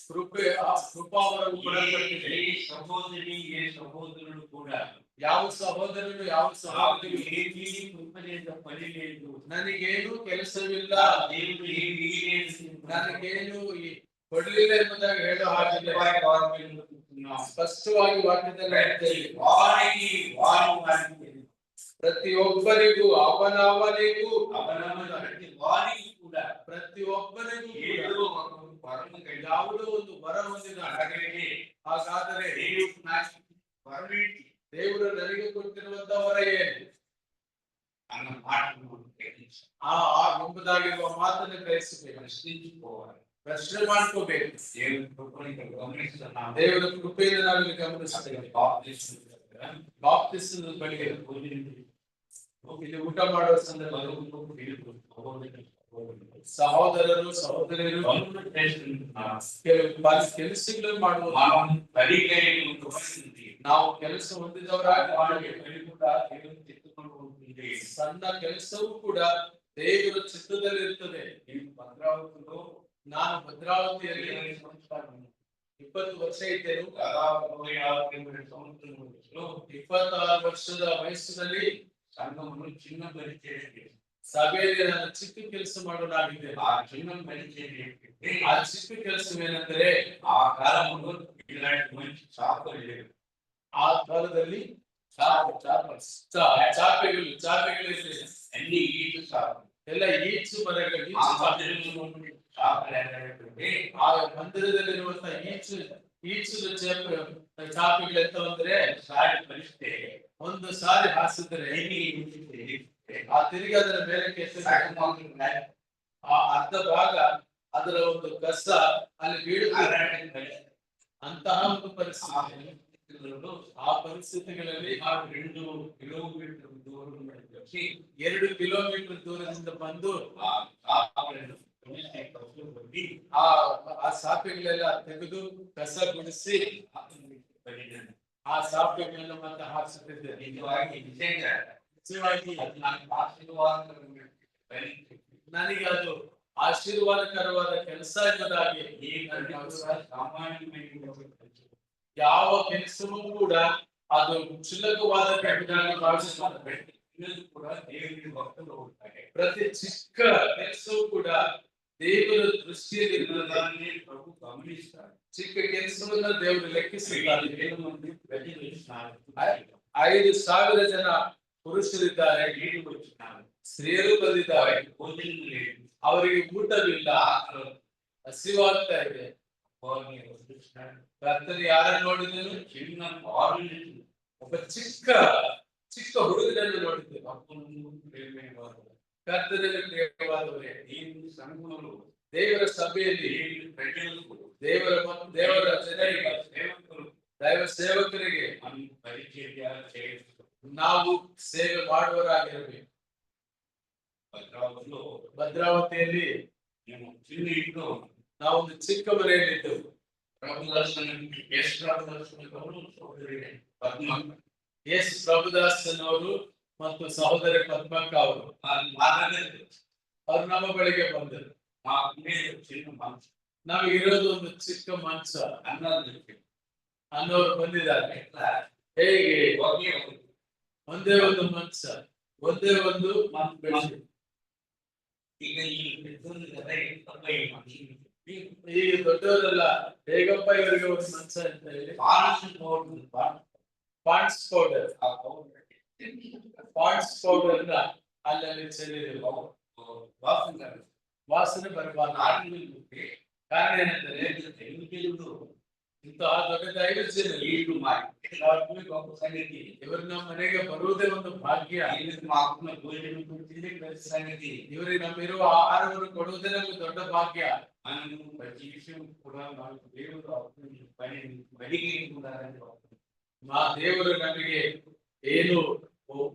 ಕೃಪೆ ಆ ಕೃಪಾವರವು ಕೊಡಲ್ಪಟ್ಟಿದೆ. ఏ సహోదరి ఏ సహోదరుడు కూడా ಯಾವ ಸಹೋದರನು ಯಾವ నాకు ಸಹೋದರಿ ఏమీ కృప చేత పని లేదు, ನನಗೇನು ಕೆಲಸವಿಲ್ಲ, నా దేవుడు ఏమీ లేదు, ನನಗೇನು ಕೊಡಲಿಲ್ಲ ಎಂಬುದಾಗಿ ಹೇಳೋ ಹಾಗಿಲ್ಲ. ಸ್ಪಷ್ಟವಾಗಿ ವಾಕ್ಯದಲ್ಲಿ ಹೇಳ್ತೇವೆ, వారికి వారికి ಪ್ರತಿಯೊಬ್ಬರಿಗೂ ಅವನವನಿಗೂ అవనవన ప్రతి వారికి కూడా ಪ್ರತಿಯೊಬ್ಬನಿಗೂ ఏదో ಕೂಡ ఒక వరము కలిగి ಯಾವುದೋ ಒಂದು ವರ ಹೊಂದಿದ అలాగే ಹಾಗಾದರೆ దేవుడు నాకు వరమేంటి ದೇವರು ನನಗೆ ಕೊಟ್ಟಿರುವಂತ ವರ ಏನು అన్న మాటను గ్రహించాలి, ಎಂಬುದಾಗಿರುವ ಮಾತನ್ನು ಗ್ರಹಿಸಬೇಕು, ప్రశ్నించుకోవాలి. ಪ್ರಶ್ನೆ ಮಾಡ್ಕೋಬೇಕು. దేవుని కృపను ఇక్కడ గమనిస్తున్నాము. ದೇವರ ಕೃಪೆಯನ್ನು ನಾವಿಲ್ಲಿ ಗಮನಿಸ್ತೇವೆ. ಬಾಪ್ತಿಸ್ಮದ ಬಳಿಗೆ ಇಲ್ಲಿ ಊಟ ಮಾಡುವ ಸಂದರ್ಭದಲ್ಲಿ ಸಹೋದರರು ಸಹೋದರಿಯರು ಕೆಲವು ಕೆಲಸಗಳನ್ನು ಮಾಡುವುದು, ನಾವು ಕೆಲಸ ಹೊಂದಿದವರಾಗಿ ಸಣ್ಣ ಕೆಲಸವೂ ಕೂಡ ದೇವರ ಚಿತ್ತದಲ್ಲಿ ಇರ್ತದೆ. ಭದ್ರಾವತಿలో ನಾನು ಭದ್ರಾವತಿಯಲ್ಲಿ 20 ವರ್ಷ ಇದ್ದೇನೆ. 26 ವರ್ಷದ ವಯಸ್ಸಿನಲ್ಲಿ ಸಂಘವನ್ನು ಚಿನ್ನ ಪರಿಚಯ ಸಭೆಯಲ್ಲಿ ನಾನು ಚಿಕ್ಕ ಕೆಲಸ ಮಾಡೋನಾಗಿದ್ದೇನೆ. ಆ ಚಿನ್ನ ಪರಿಚಯ ಆ ಚಿಕ್ಕ ಕೆಲಸವೇನೆಂದರೆ, ಆ ಕಾಲವನ್ನು ಇಲಾಂటి మంచి చాపలు లేవు. ಆ ಕಾಲದಲ್ಲಿ ಚಾಪೆಗಳು ಇರಲಿಲ್ಲ. అన్ని ఈటు చాపలు, ಎಲ್ಲ ಈಚು ಮರಗಳು, ಆ ಈಚು మందిరంలో చాపలు ఏంటంటే ಆ ಮಂದಿರದಲ್ಲಿರುವಂತಹ ಈಚು ಚಾಪೆಗಳು ಎಂತವಂದ್ರೆ, సారి పరిస్తే ಒಂದು ಸಾರಿ ಹಾಸಿದ್ರೆ ಆ ತಿರುಗಿ ಅದರ ಮೇಲಕ್ಕೆ ಎತ್ತಿದ್ರೆ ಆ ಅರ್ಧ ಭಾಗ ಅದರ ಒಂದು ಕಸ ಅಲ್ಲಿ ಬೀಳುತ್ತದೆ. ಅಂತಹ ಒಂದು ಪರಿಸ್ಥಿತಿ, ಆ ಪರಿಸ್ಥಿತಿಗಳಲ್ಲಿ 2 ಕಿಲೋಮೀಟರ್ ದೂರದಿಂದ వచ్చి 2 ಕಿಲೋಮೀಟರ್ ದೂರದಿಂದ ಬಂದು ಆ చాపలను కొలిసి కసుకొని ಆ ಸಾಪೆಗಳೆಲ್ಲ ತೆಗೆದು ಕಸ ಗುಡಿಸಿ పడినాను. ಆ ಸಾಪೆಗಳನ್ನು ಮತ್ತೆ ಹಾಕಿಸುತ್ತಿದ್ದೇನೆ. నిజವಾಗಿ నిజంగా ನಿಜವಾಗಿ అది నాకు ఆశీర్వాదకరమైన పని. ನನಗೆ ಅದು ಆಶೀರ್ವಾದಕರವಾದ ಕೆಲಸ ಎಂಬುದಾಗಿ ఈ కూడా సామాన్యమైన ಯಾವ ಕೆಲಸವೂ ಕೂಡ ಅದು ಕ್ಷುಲ್ಲಕವಾದ ಎಂಬುದಾಗಿ ಭಾವಿಸುತ್ತಾರೆ. పిల్లలు కూడా దేవుని భక్తులు ఉంటాయి. ಪ್ರತಿ ಚಿಕ್ಕ ಕೆಲಸವೂ ಕೂಡ ದೇವರ ದೃಷ್ಟಿಯಲ್ಲಿ దాన్ని ప్రభు గమనిస్తారు. ಚಿಕ್ಕ ಕೆಲಸವನ್ನ ದೇವರು ಲೆಕ್ಕಿಸಿದ್ದಾರೆ. 5,000 మంది ప్రజలు ఇస్తున్నారు, 5,000 ಜನ ಪುರುಷರಿದ್ದಾರೆ, నీళ్ళు వచ్చినారు, ಸ್ತ್ರೀಯರು ಬಂದಿದ್ದಾರೆ. భోజనం లేదు, ಅವರಿಗೆ ಊಟವಿಲ್ಲ, ఆకలి ಹಸಿವಾಗ್ತಾ ಇದೆ. వారిని వదిలిస్తున్నారు. ಕರ್ತನು ಯಾರನ್ನು ನೋಡಿದನು? చిన్న బాలుని ಒಬ್ಬ ಚಿಕ್ಕ ಹುಡುಗನನ್ನು ನೋಡಿದ್ದನು. భక్తులను ప్రేమైన వారు ಕರ್ತನಲ್ಲಿ ಪ್ರಿಯವಾದವರೇ, దేవుని సంఘములు ದೇವರ ಸಭೆಯಲ್ಲಿ దేవుని ప్రజలకు ದೇವರ ಜನರಿಗೆ, సేవకులు ದೈವ ಸೇವಕರಿಗೆ మనం పరిచర్య చేయవచ్చు. ನಾವು ಸೇವೆ ಮಾಡುವರಾಗಿರಬೇಕು. భద్రావతిలో ಭದ್ರಾವತಿಯಲ್ಲಿ మేము చిన్న ఇంట్లో ನಾವೊಂದು ಚಿಕ್ಕ ಮನೆಯಲ್ಲಿದ್ದೆವು. ప్రభు దర్శనం సోదరి పద్మ ಎಸ್ ಪ್ರಭುದಾಸನ್ ಅವರು ಮತ್ತು ಸಹೋದರಿ ಪದ್ಮಕ್ಕ ಅವರು మా దగ్గర ಅವ್ರು ನಮ್ಮ ಬಳಿಗೆ ಬಂದರು. మా చిన్న మనసు ನಮಗಿರೋದು ಒಂದು ಚಿಕ್ಕ ಮಂಚ, అన్నది ಅನ್ನೋರು ಬಂದಿದ್ದಾರೆ. ఎట్లా ಹೇಗೆ? ఒకే ఒకటి ಒಂದೇ ಒಂದು ಮಂಚ, ಒಂದೇ ಒಂದು ಬೆಡ್ಶೀಟ್. ಈಗ ಈ పెద్దోళ్ళు కదా తప్పై మనిషి ಈ ದೊಡ್ಡವರೆಲ್ಲ ಹೇಗಪ್ಪ ಇವರಿಗೆ ಒಂದು ಮಂಚ ಅಂತ ಹೇಳಿ పాన్స్ పౌడర్ ಪಾಂಡ್ಸ್ ಪೌಡರ್ ఆ పౌడర్ ಪಾಂಡ್ಸ್ ಪೌಡರ್ ನ ಅಲ್ಲಲ್ಲಿ ಚೆಲ್ಲಿರುವ వాసన ವಾಸನೆ ಬರಬಾರದು. నాటికి ಕಾರಣ ಏನಂದ್ರೆ, తెలుగు ಇಂತಹ ದೊಡ್ಡ ದೈವಜನ నీళ్లు మా ఇంటికి గొప్ప సంగతి. ಇವರು ನಮ್ಮ ಮನೆಗೆ ಬರುವುದೇ ಒಂದು ಭಾಗ್ಯ. వీళ్ళకి మాకున్న భోజనం కొట్టింది పెద్ద సంగతి. ಇವರಿಗೆ ನಮ್ಮಿರುವ ಆಹಾರವನ್ನು ಕೊಡುವುದೇ ನಮಗೆ ದೊಡ್ಡ ಭಾಗ್ಯ. మనము ప్రతి విషయం కూడా మనకు దేవుడు పని మడిగేయకుండాలని ದೇವರು ನಮಗೆ ಏನು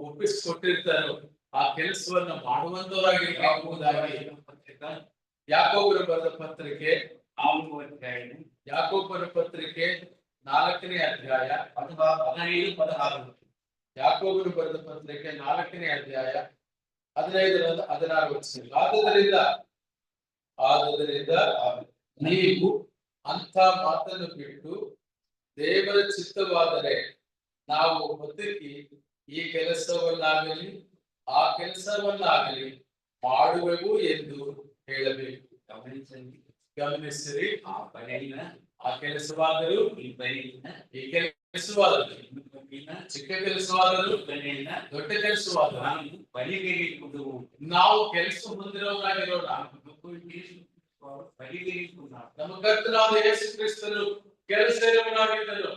ಒಪ್ಪಿಸಿಕೊಟ್ಟಿರ್ತಾರೋ ಆ ಕೆಲಸವನ್ನ ಮಾಡುವಂತವರಾಗಿರ್ಬಹುದಾಗಿ ಯಾಕೋಬರು ಬರೆದ ಪತ್ರಿಕೆ 4వ అధ్యాయం ಯಾಕೋಬರ ಪತ್ರಿಕೆ 4ನೇ ಅಧ್ಯಾಯ 15, 16. ಯಾಕೋಬರು ಬರೆದ ಪತ್ರಿಕೆ 4ನೇ ಅಧ್ಯಾಯ 15 16 ವಚನ. ಆದುದರಿಂದ ನೀವು ಅಂತ ಮಾತನ್ನು ಬಿಟ್ಟು ದೇವರ ಚಿತ್ತವಾದರೆ ನಾವು ಬದುಕಿ ಈ ಕೆಲಸವನ್ನಾಗಲಿ ಆ ಕೆಲಸವನ್ನಾಗಲಿ ಮಾಡುವೆವು ಎಂದು ಹೇಳಬೇಕು. ಗಮನಿಸಿರಿ, ಆ ಕೆಲಸವಾದರೂ ಈ ಕೆಲಸವಾದರೂ ಚಿಕ್ಕ ಕೆಲಸವಾದರೂ ದೊಡ್ಡ ಕೆಲಸವಾದರೂ ನಾವು ಕೆಲಸ ಹೊಂದಿರೋರಾಗಿರೋಣ. ನಮ್ಮ ಕರ್ತನಾದ ಯೇಸು ಕ್ರಿಸ್ತನು ಕೆಲಸ ಇರುವವನಾಗಿದ್ದನು.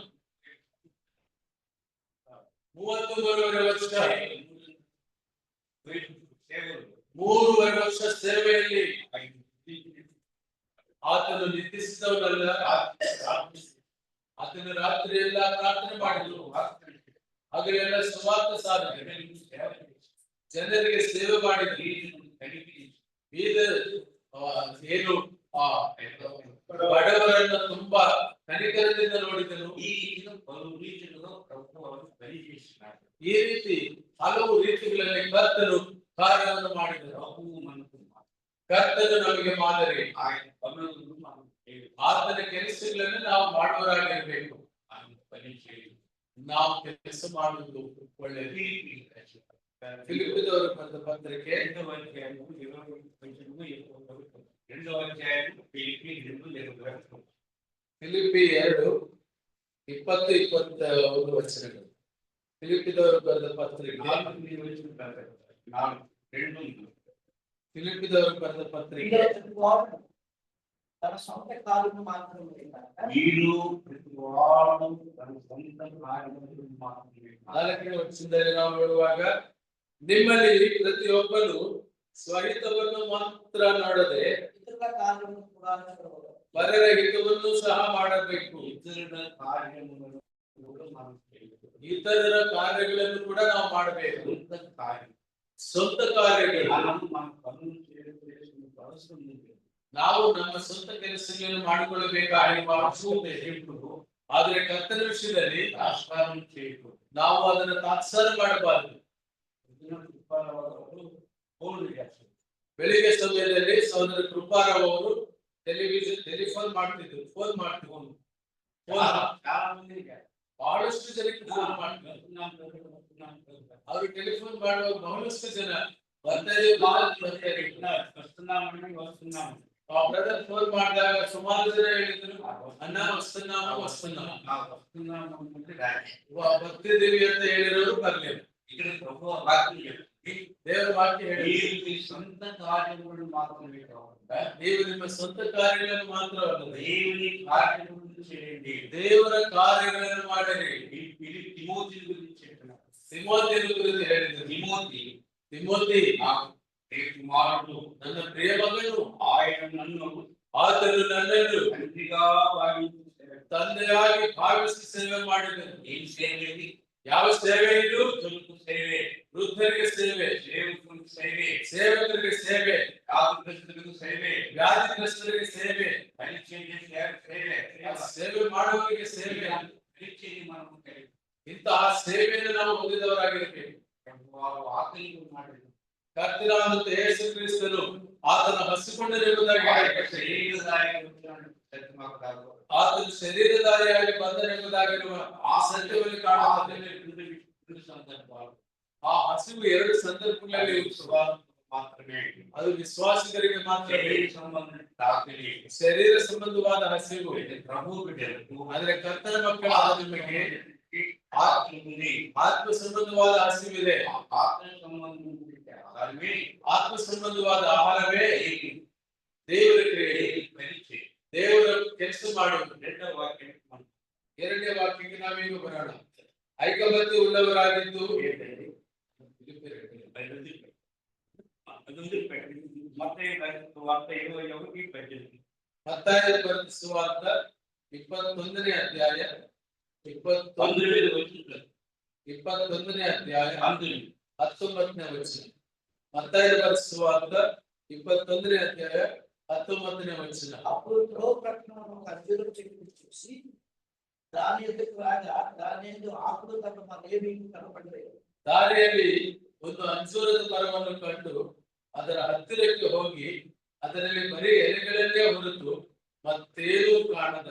3.5 ವರ್ಷ ಸೇವೆಯಲ್ಲಿ ಆತನು ನಿಂದಿಸಿದವನಲ್ಲ. ಆತನು ರಾತ್ರಿ ಎಲ್ಲ ಪ್ರಾರ್ಥನೆ ಮಾಡಿದನು, ಹಗಲೆಲ್ಲ ಸುವಾರ್ತ ಸಾರಿದನು, ಜನರಿಗೆ ಸೇವೆ ಮಾಡಿದನು. ಏನು ಬಡವರನ್ನು ತುಂಬಾ ಕನಿಕರದಿಂದ ನೋಡಿದನು. ಈ ರೀತಿ ಹಲವು ರೀತಿಗಳಲ್ಲಿ ಕರ್ತನು ಕಾರ್ಯವನ್ನು ಮಾಡಿದನು. ಕರ್ತನು ನಮಗೆ ಮಾದರಿ. ಆತನ ಕೆಲಸಗಳನ್ನು ನಾವು ಮಾಡುವವರಾಗಿರಬೇಕು. ನಾವು ಕೆಲಸ ಮಾಡುವುದು ಒಳ್ಳೆಯದು. ಫಿಲಿಪ್ಪಿದವರು ಬರೆದ ಪತ್ರಿಕೆ 2 ಫಿಲಿಪ್ಪಿ 2:20-21 ವಚನಗಳು. ಫಿಲಿಪ್ಪಿದವರು ಬರೆದ ಪತ್ರಿಕೆ ಫಿಲಿಪ್ಪಿದವರು ಬರೆದ ಪತ್ರಿಕೆ తన సొంత కాళ్ళను మాత్రమే ನಾಲ್ಕನೇ ವಚನದಲ್ಲಿ ನಾವು ನೋಡುವಾಗ, ನಿಮ್ಮಲ್ಲಿ ಪ್ರತಿಯೊಬ್ಬನು ಸ್ವಹಿತವನ್ನು ಮಾತ್ರ ನೋಡದೆ ఇతరుల కార్యము కూడా ಪರರ ಹಿತವನ್ನು ಸಹ ಮಾಡಬೇಕು. ಇತರರ ಕಾರ್ಯಗಳನ್ನು ಕೂಡ ನಾವು ಮಾಡಬೇಕು. ಸ್ವಂತ ಕಾರ್ಯಗಳು ನಾವು ನಮ್ಮ ಸ್ವಂತ ಕೆಲಸಗಳನ್ನು ಮಾಡಿಕೊಳ್ಳಬೇಕಾಗಿರುವ ಅವಶ್ಯಕತೆ ಉಂಟು. ಆದರೆ ಕರ್ತನ ವಿಷಯದಲ್ಲಿ ನಾವು ಅದನ್ನು ತಾತ್ಸಾರ ಮಾಡಬಾರದು. ಬೆಳಿಗ್ಗೆ ಸಮಯದಲ್ಲಿ ಸಹೋದರ ಕೃಪಾರಾವ್ ಅವರು ಟೆಲಿಫೋನ್ ಮಾಡ್ತಿದ್ರು. ಬಹಳಷ್ಟು ಜನಕ್ಕೆ ಫೋನ್ ಮಾಡ್ತಿದ್ರು. ಅವರು ಟೆಲಿಫೋನ್ ಮಾಡುವಾಗ ಬಹಳಷ್ಟು ಜನ ಬ್ರದರ್ ಫೋನ್ ಮಾಡಿದಾಗ ಸುಮಾರು ಜನ ಹೇಳಿದ್ರು, ಅಣ್ಣ ಬರ್ತಿದ್ದೀವಿ ಅಂತ ಹೇಳಿರೋರು ಬರ್ಲಿಲ್ಲ. ದೇವರ ವಾಕ್ಯ ಹೇಳಿ, ಸ್ವಂತ ಕಾರ್ಯಗಳನ್ನು ಮಾತ್ರ ನೀವು ನಿಮ್ಮ ಸ್ವಂತ ಕಾರ್ಯಗಳನ್ನು ಮಾತ್ರ ದೇವರ ಕಾರ್ಯಗಳನ್ನು ಮಾಡಿರಿ. ತಿಮೋತಿ ಗುరించి ಹೇಳಿದ್ರು, ತಿಮೋತಿ ಕುಮಾರನು ನನ್ನ ಪ್ರಿಯ ಮಗನು, ಆತನು ನನ್ನನ್ನು ತಂದೆಯಾಗಿ ಭಾವಿಸಿ ಸೇವೆ ಮಾಡಿದನು. ಏನ್ ಸೇವೆ? ಯಾವ ಸೇವೆ ಇದು? ಸೇವೆ, ವೃದ್ಧರಿಗೆ ಸೇವೆ, ಸೇವೆ, ಸೇವಕರಿಗೆ ಸೇವೆ, ಸೇವೆ, ವ್ಯಾಧಿಗ್ರಸ್ತರಿಗೆ ಸೇವೆ, ಪರೀಕ್ಷೆಗೆ ಸೇವೆ, ಸೇವೆ ಮಾಡುವವರಿಗೆ ಸೇವೆ. ಪರೀಕ್ಷೆಗೆ ಮಾಡಬೇಕು. ಇಂತಹ ಸೇವೆಯನ್ನು ನಾವು ಹೊಂದಿದವರಾಗಿರಬೇಕು. ಮಾಡಿದ್ರು. ಕರ್ತನಾದ ಯೇಸು ಕ್ರಿಸ್ತನು ಆತನ ಹಸಿಕೊಂಡರೆಂಬುದಾಗಿ ಆತನು ಶರೀರಧಾರಿಯಾಗಿ ಬಂದನೆಂಬುದಾಗಿರುವ ಆ ಸತ್ಯವನ್ನು ಕಾಣುತ್ತದೆ. ಆ ಹಸಿವು 2 ಸಂದರ್ಭಗಳಲ್ಲಿ ಮಾತ್ರವೇ, ಅದು ವಿಶ್ವಾಸಿಗರಿಗೆ ಮಾತ್ರ. ಶರೀರ ಸಂಬಂಧವಾದ ಹಸಿವು ಪ್ರಭು ಬಿಟ್ಟರು. ಆದರೆ ಕರ್ತನ ಮಕ್ಕಳಾದ ನಿಮಗೆ ಆತ್ಮ ಸಂಬಂಧವಾದ ಹಸಿವಿದೆ. ಆತ್ಮ ಸಂಬಂಧವಾದ ಆಹಾರವೇ ದೇವರ ಕ್ರಿಯೆ, ಪರೀಕ್ಷೆ, ದೇವರ ಕೆಲಸ ಮಾಡುವುದು. 2ನೇ ವಾಕ್ಯಕ್ಕೆ ನಾವೀಗ ಬರೋಣ. ಐಕಮತ್ಯ ಉಳ್ಳವರಾಗಿದ್ದು ಮತ್ತಾಯ ಬರೆದ ಸುವಾರ್ತೆ 21ನೇ ಅಧ್ಯಾಯ 19ನೇ ಅಧ್ಯಾಯ 19ನೇ ವಚನ. ಮತ್ತಾಯ ಬರೆದ ಸುವಾರ್ತೆ 21ನೇ ಅಧ್ಯಾಯ 19ನೇ ವಚನ. అప్పుడు త్రోవ ప్రక్కన ఒక అంజూరపు చెట్టును చూసి దాని ఎదుకు రాగా దాని యందు ఆకులు తప్ప మరేమీ కనపడలేదు. ದಾರಿಯಲ್ಲಿ ಒಂದು ಅಂಜೂರದ ಮರವನ್ನು ಕಂಡು ಅದರ ಹತ್ತಿರಕ್ಕೆ ಹೋಗಿ ಅದರಲ್ಲಿ ಬರೀ ಎಲೆಗಳನ್ನೇ ಹೊರತು ಮತ್ತೇನು ಕಾಣದ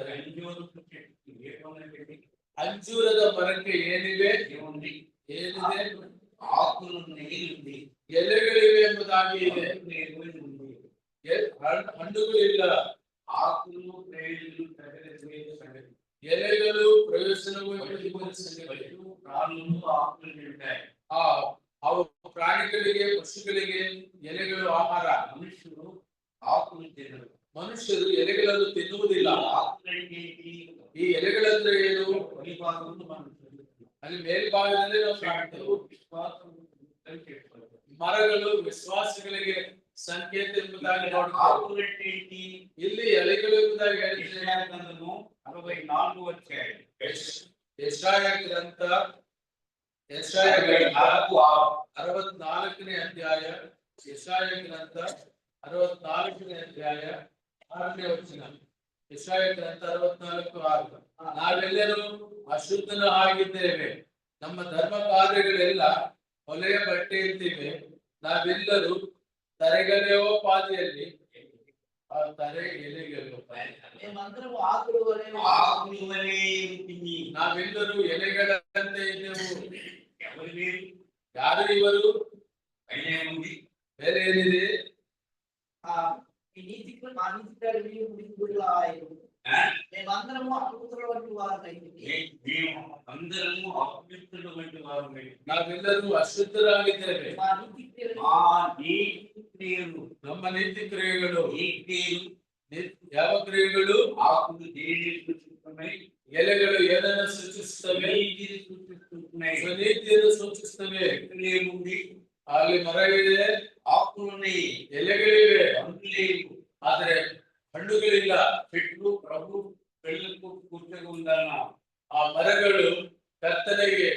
ಅಂಜೂರದ ಮರಕ್ಕೆ ಏನಿವೆ ಏನಿದೆ ಎಲೆಗಳಿವೆ ಎಂಬುದಾಗಿ ಇದೆ. ಹಣ್ಣುಗಳಿಲ್ಲ, ಎಲೆಗಳು ಪ್ರಯೋಜನವೂ ಅವು ಪ್ರಾಣಿಗಳಿಗೆ ಪಶುಗಳಿಗೆ ಎಲೆಗಳು ಆಹಾರ. ಮನುಷ್ಯರು ಎಲೆಗಳನ್ನು ತಿನ್ನುವುದಿಲ್ಲ. ಈ ಎಲೆಗಳಂದ್ರೆ ಏನು? ಅಲ್ಲಿ ಮೇಲ್ಭಾಗದಲ್ಲಿ ನಾವು ಕಾಣ್ತೇವೆ ಮರಗಳು ವಿಶ್ವಾಸಗಳಿಗೆ ಸಂಕೇತ ಎಂಬುದಾಗಿ ನೋಡ್ತೀವಿ. ಇಲ್ಲಿ ಎಲೆಗಳು ಎಂಬುದಾಗಿ ಹೇಳಿದ್ರೆ 64 ಗ್ರಂಥ 64ನೇ ಅಧ್ಯಾಯ, ಯೆಶಾಯ ಗ್ರಂಥ 64ನೇ ಅಧ್ಯಾಯ 6ನೇ ವಚನ. ಯೆಶಾಯ ಗ್ರಂಥ 64:6. ನಾವೆಲ್ಲರೂ ಅಶುದ್ಧನ ಆಗಿದ್ದೇವೆ, ನಮ್ಮ ಧರ್ಮ ಕಾರ್ಯಗಳೆಲ್ಲ ಹೊಲೆಯ ಬಟ್ಟೆಯಂತಿವೆ, ನಾವೆಲ್ಲರೂ ತರೆಗಲೆಯೋ ಪಾದಿಯಲ್ಲಿ ತರೆ ಎಲೆಗಳು. ನಾವೆಲ್ಲರೂ ಎಲೆಗಳಂತೆ ಇದ್ದೆವು. ಯಾರು ఇವರು? ಬೇರೆ ಏನಿದೆ? మేమందరము అపవిత్రుల వంటి వారమైతిమి. ನಾವೆಲ್ಲರೂ ಅಶುದ್ಧರಾಗಿದ್ದೇವೆ. ನಮ್ಮ ನೀತಿ ಕ್ರಿಯೆಗಳು ಯಾವ ಕ್ರಿಯೆಗಳು? ಎಲೆಗಳು ಏನನ್ನು ಸೂಚಿಸುತ್ತವೆ? ಸ್ವನೀತಿಯನ್ನು ಸೂಚಿಸುತ್ತವೆ. ಅಲ್ಲಿ ಮರಗಳಿದೆ, ಎಲೆಗಳಿವೆ, ಆದರೆ ಹಣ್ಣುಗಳಿಲ್ಲ. చెట్లు ప్రభు పెళ్లకు కూర్చొని ఉందన్న ಆ ಮರಗಳು ಕರ್ತನೆಗೆ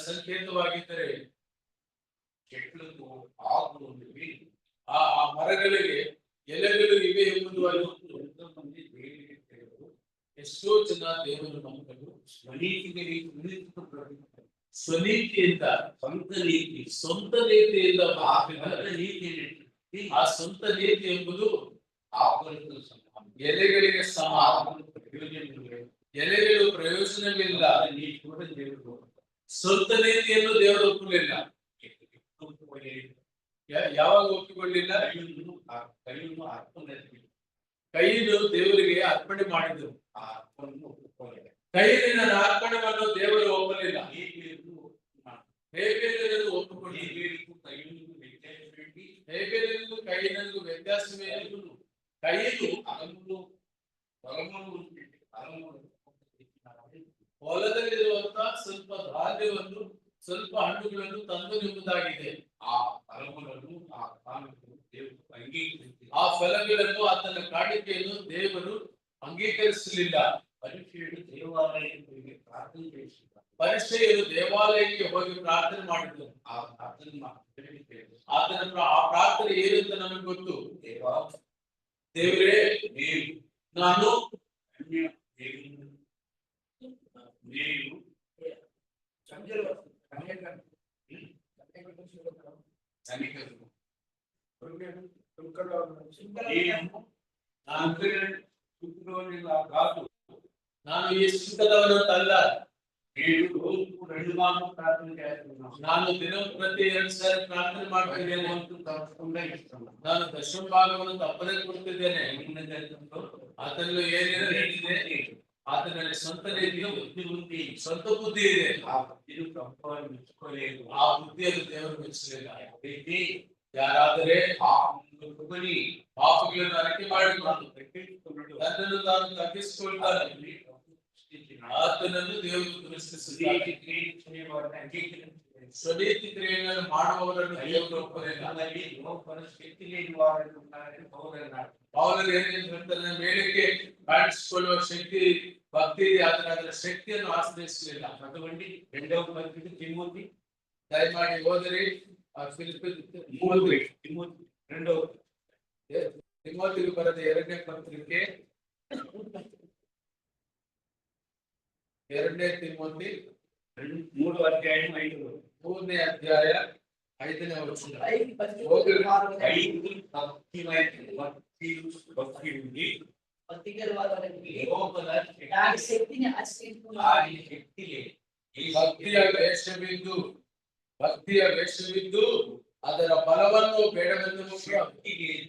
ಸಂಕೇತವಾಗಿದ್ದರೆ చెట్లకు ఆకులు ఉండేవి. ಆ ಮರಗಳಿಗೆ ಎಲೆಗಳು ಇವೆ ಎಂಬುದು ఎంతో మంది దేవునికి తెలియదు. ಎಷ್ಟೋ ಜನ ದೇವರು ನಂಬಲು ಸ್ವನೀತಿಗೆ ಸ್ವನೀತಿಯಿಂದ ಸ್ವಂತ ನೀತಿಯಿಂದ ಆ ಸ್ವಂತ ನೀತಿ ಎಂಬುದು ಎಲೆಗಳಿಗೆ ಸಮ. ಎಲೆಗಳು ಪ್ರಯೋಜನವಿಲ್ಲ. ಸ್ವಂತ ನೀತಿಯನ್ನು ದೇವರು ಒಪ್ಪಲಿಲ್ಲ. ಯಾವಾಗ ಒಪ್ಪಿಕೊಳ್ಳಿಲ್ಲ? ಕೈಯನ್ನು ದೇವರಿಗೆ ಅರ್ಪಣೆ ಮಾಡಿದರು. ಕೈಯಿನ ಅರ್ಪಣೆಯನ್ನು ದೇವರು ಒಪ್ಪಲಿಲ್ಲ. ಹೇಬೇಲನು ಒಪ್ಪಿಕೊಂಡಿದ್ದು ಹೇಬೇಲನಿಗೂ ಕೈಯಿನಗೂ ವ್ಯತ್ಯಾಸವೇ? ಕೈಯಿನು ಹೊಲದಲ್ಲಿರುವಂತಹ ಸ್ವಲ್ಪ ಧಾನ್ಯವನ್ನು ಸ್ವಲ್ಪ ಹಣ್ಣುಗಳನ್ನು ತಂದು ನಿಂಬುದಾಗಿದೆ. ಆ ಫಲಗಳನ್ನು ಆತನ ಕಾಣಿಕೆಯನ್ನು ದೇವರು ಅಂಗೀಕರಿಸಲಿಲ್ಲ. ಪರಿಸೆಯರು ದೇವಾಲಯಕ್ಕೆ ಹೋಗಿ ಪ್ರಾರ್ಥನೆ ಮಾಡಿದರು. ಆತನ ಆ ಪ್ರಾರ್ಥನೆ ಏನು ಅಂತ ನಮಗೆ ಗೊತ್ತು. ದೇವರೇ, ನಾನು ನಾನು ಈ ಸುಖದವನಂತಲ್ಲ. ನಾನು ದಿನ ಪ್ರತಿ 2 ಸಾರಿ ಪ್ರಾರ್ಥನೆ ಮಾಡ್ತಿದ್ದೇನೆ. ನಾನು ದಶಮ ಭಾಗವನ್ನು ತಪ್ಪದೇ ಕೊಡ್ತಿದ್ದೇನೆ. ಆತನಲ್ಲಿ ಏನಿದೆ? ಆತನಲ್ಲಿ ಸ್ವಂತ ನೀತಿ, ಸ್ವಂತ ಬುದ್ಧಿ ಇದೆ. ಆ ಬುದ್ಧಿಯನ್ನು ದೇವರು ಮೆಚ್ಚಲಿಲ್ಲ. ಯಾರಾದರೆ ಪಾಪಗಳನ್ನು ಅರಿಕೆ ಮಾಡಿಕೊಂಡು ತನ್ನನ್ನು ತಾನು ತಗ್ಗಿಸಿಕೊಳ್ತಾನೆ, ಆತನನ್ನು ದೇವರು ದೃಷ್ಟಿಸುತ್ತಾನೆ. ಸ್ವನೀತಿ ಕ್ರಿಯೆಗಳನ್ನು ಮಾಡುವವರನ್ನು ದೇವರು ಒಪ್ಪಲಿಲ್ಲ. ಪೌಲರು ಏನೇನು ಹೇಳ್ತಾರೆ? ಮೇಲಕ್ಕೆ ಕಾಣಿಸಿಕೊಳ್ಳುವ ಶಕ್ತಿ ಭಕ್ತಿ ಇದೆ, ಆದರೆ ಅದರ ಶಕ್ತಿಯನ್ನು ಆಶ್ರಯಿಸಲಿಲ್ಲ. ದಯಮಾಡಿ ಓದಿರಿ. ತಿಮೋತಿಗೆ ಬರೆದ 2ನೇ ಪತ್ರಿಕೆ 2ನೇ ತಿಮೋತಿ 3ನೇ ಅಧ್ಯಾಯ 5ನೇ ವಚನ. bertiga వారికి యెహోవా దాని శక్తిని ఆశ్రయించుకున్నారు. ఆయన శక్తి లేదు. ఈ ಭಕ್ತಿಯ ವೇಷವಿದ್ದು ಅದರ ಬಲವನ್ನು ಬೇಡವೆಂದು శక్తి లేదు.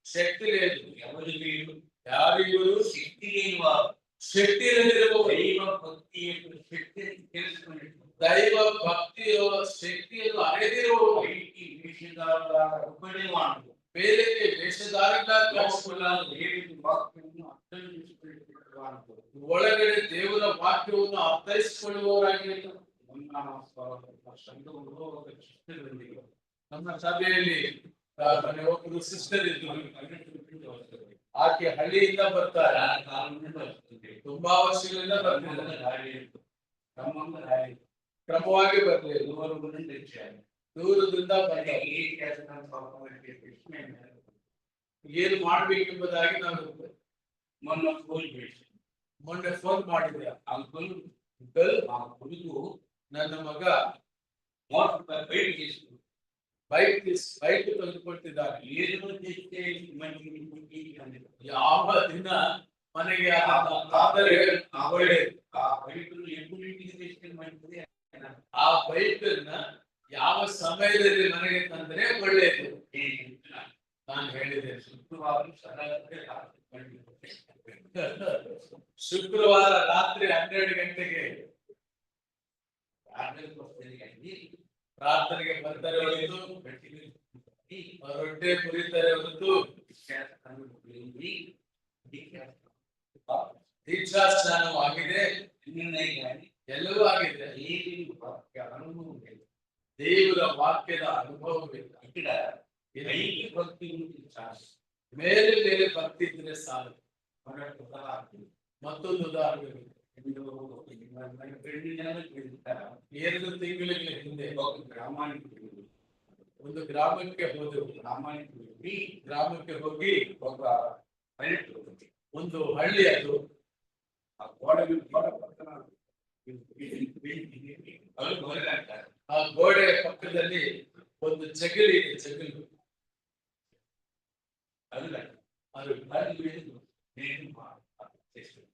ಶಕ್ತಿ లేదు. ఎవరు లేరు? ಯಾರಿಗೂ శక్తి లేని వారు ಶಕ್ತಿ ಇಲ್ಲದಿರುವವರು దైవ భక్తి యొక్క శక్తిని తెలుసుకునేటువంటి ದೈವ ಭಕ್ತಿಯ ಶಕ್ತಿಯನ್ನು ಅರಿದಿರುವವರು బయటికి వేషధారులుగా కనపడేవాడు. ಬೇರೆಗೆ ವೇಷಧಾರಿಗಳ లోపల దేవుని వాక్యమును అర్థం చేసుకునేటువంటి వాడు. ಒಳಗಡೆ ದೇವರ ವಾಕ್ಯವನ್ನು ಅರ್ಥೈಸಿಕೊಳ್ಳುವವರಾಗಿರ್ತಾರೆ. మన సంఘంలో ఒక సిస్టర్ ఉంది. ನಮ್ಮ ಸಭೆಯಲ್ಲಿ ಒಬ್ಬರು ಸಿಸ್ಟರ್ ಇದ್ರು. పల్లెటూరు వస్తుంది. ಆಕೆ ಹಳ್ಳಿಯಿಂದ ಬರ್ತಾರೆ. చాలా కాలం నుండి వస్తుంది. ತುಂಬಾ ವರ್ಷಗಳಿಂದ ಬರ್ತಾರೆ. క్రమంగా రాలేదు. క్రమంగా రాలేదు. ಕ್ರಮವಾಗಿ ಬರ್ಲಿಲ್ಲ. దూరం నుండి వచ్చారు. ದೂರದಿಂದ అంటే ಬರ್ತಾರೆ. ఏం చేస్తున్నాం పాపం అని చెప్పేసి మేము ಏನು ಮಾಡ್ಬೇಕೆಂಬುದಾಗಿ ನಾನು మొన్న ఫోన్ చేసి ಮೊನ್ನೆ ಫೋನ್ ಮಾಡಿದ್ದೆ. అంకుల్ ಅಂಕಲ್, మా కొడుకు ನನ್ನ ಮಗ మోటార్ బయట చేసుకుంటారు. ಬೈಕ್ ತೆಗೆದುಕೊಳ್ತಿದ್ದಾನೆ. ఏదో చేస్తే మంచి ಯಾವ ದಿನ ಮನೆಗೆ ಆದರೆ ಒಳ್ಳೆಯದು. ఆ బైకులు ఎప్పుడు ఇంటికి తీసుకెళ్ళి మంచిది అన్నారు. ಆ ಬೈಕ್ ಯಾವ ಸಮಯದಲ್ಲಿ ಮನೆಗೆ ತಂದ್ರೆ ಒಳ್ಳೆಯದು నేను చెప్తున్నాను. ನಾನು ಹೇಳಿದೆ. శుక్రవారం సరాసరి రాత్రి 12 ಶುಕ್ರವಾರ ರಾತ್ರಿ 12 ಗಂಟೆಗೆ ప్రార్థనకు వస్తుంది కానీ ಪ್ರಾರ್ಥನೆಗೆ ಬರ್ತಾರೆ ಹೊರತು ರೊಟ್ಟೆ ಪುರಿತಾರೆ ಹೊರತು ದೀಕ್ಷಾ ಸ್ನಾನವಾಗಿದೆ, ಎಲ್ಲವೂ ಆಗಿದೆ. అనుభవం లేదు. ದೇವರ ವಾಕ್ಯದ ಅನುಭವವಿಲ್ಲ. ఇక్కడ పైకి భక్తి ఉంటుంది చాలు. ಮೇಲೆ ಮೇಲೆ ಭಕ್ತಿ ಇದ್ರೆ ಸಾಲು. మరొక ఉదాహరణ. ಮತ್ತೊಂದು ಉದಾಹರಣೆ, 2 నెలలకు వెళ్తారా 2 ತಿಂಗಳ ಹಿಂದೆ ఒక గ్రామానికి వెళ్ళి ಒಂದು ಗ್ರಾಮಕ್ಕೆ ಹೋದೆವು. గ్రామానికి వెళ్ళి ಗ್ರಾಮಕ್ಕೆ ಹೋಗಿ ఒక పల్లెటూరు ఉంది. ಒಂದು ಹಳ್ಳಿ ಅದು. ఆ గోడ పక్కన వాళ్ళు గొర్రెలంటారు. ಆ ಗೋಡೆ ಪಕ್ಕದಲ್ಲಿ ಒಂದು ಜಗಲಿ ಇದೆ. ಜಗಲು అది ಅದು దాని మీద నేను చేస్తున్నాను.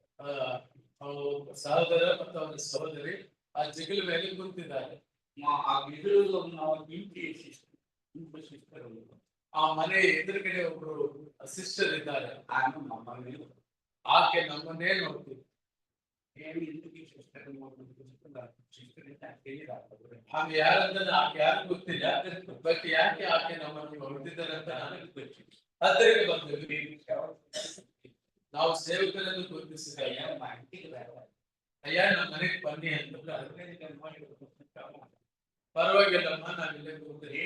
ಸಹೋದರ ಮತ್ತು ಅವರ ಸಹೋದರಿ ಆ ಜಗಲ ಮೇಲೆ ಕುಂತಿದ್ದಾರೆ. ఆ ఎదురుగా ఉన్న ఇంటి సిస్టర్ ಆ ಮನೆ ಎದುರುಗಡೆ ಒಬ್ರು ಸಿಸ್ಟರ್ ಇದ್ದಾರೆ. ఆమె మమ్మల్ని ಆಕೆ ನಮ್ಮನ್ನೇ ನೋಡ್ತಿದ್ರು. నేను ఎందుకు సిస్టర్ సిస్టర్ అంటే తెలియదు. ಆమె ಯಾರಂದ್ರೆ ಆಕೆ ಯಾರು ಗೊತ್ತಿಲ್ಲ. ಬಟ್ ಯಾಕೆ ಆಕೆ ನಮ್ಮನ್ನು ನೋಡ್ತಿದ್ದಾರೆ ಅಂತ ನನಗೆ ಗೊತ್ತಿಲ್ಲ. ಹತ್ತಿರಕ್ಕೆ ಬಂದ್ವಿ. ನಾವು ಸೇವಕರನ್ನು ಗುರುತಿಸಿದ మా ఇంటికి రావాలి. ಅಯ್ಯ ನಮ್ಮ ಮನೆಗೆ ಬನ್ನಿ ಅಂತಂದ್ರೆ ಪರವಾಗಿಲ್ಲಮ್ಮ ನಾವಿಲ್ಲೇ ಕೂರ್ತೀವಿ.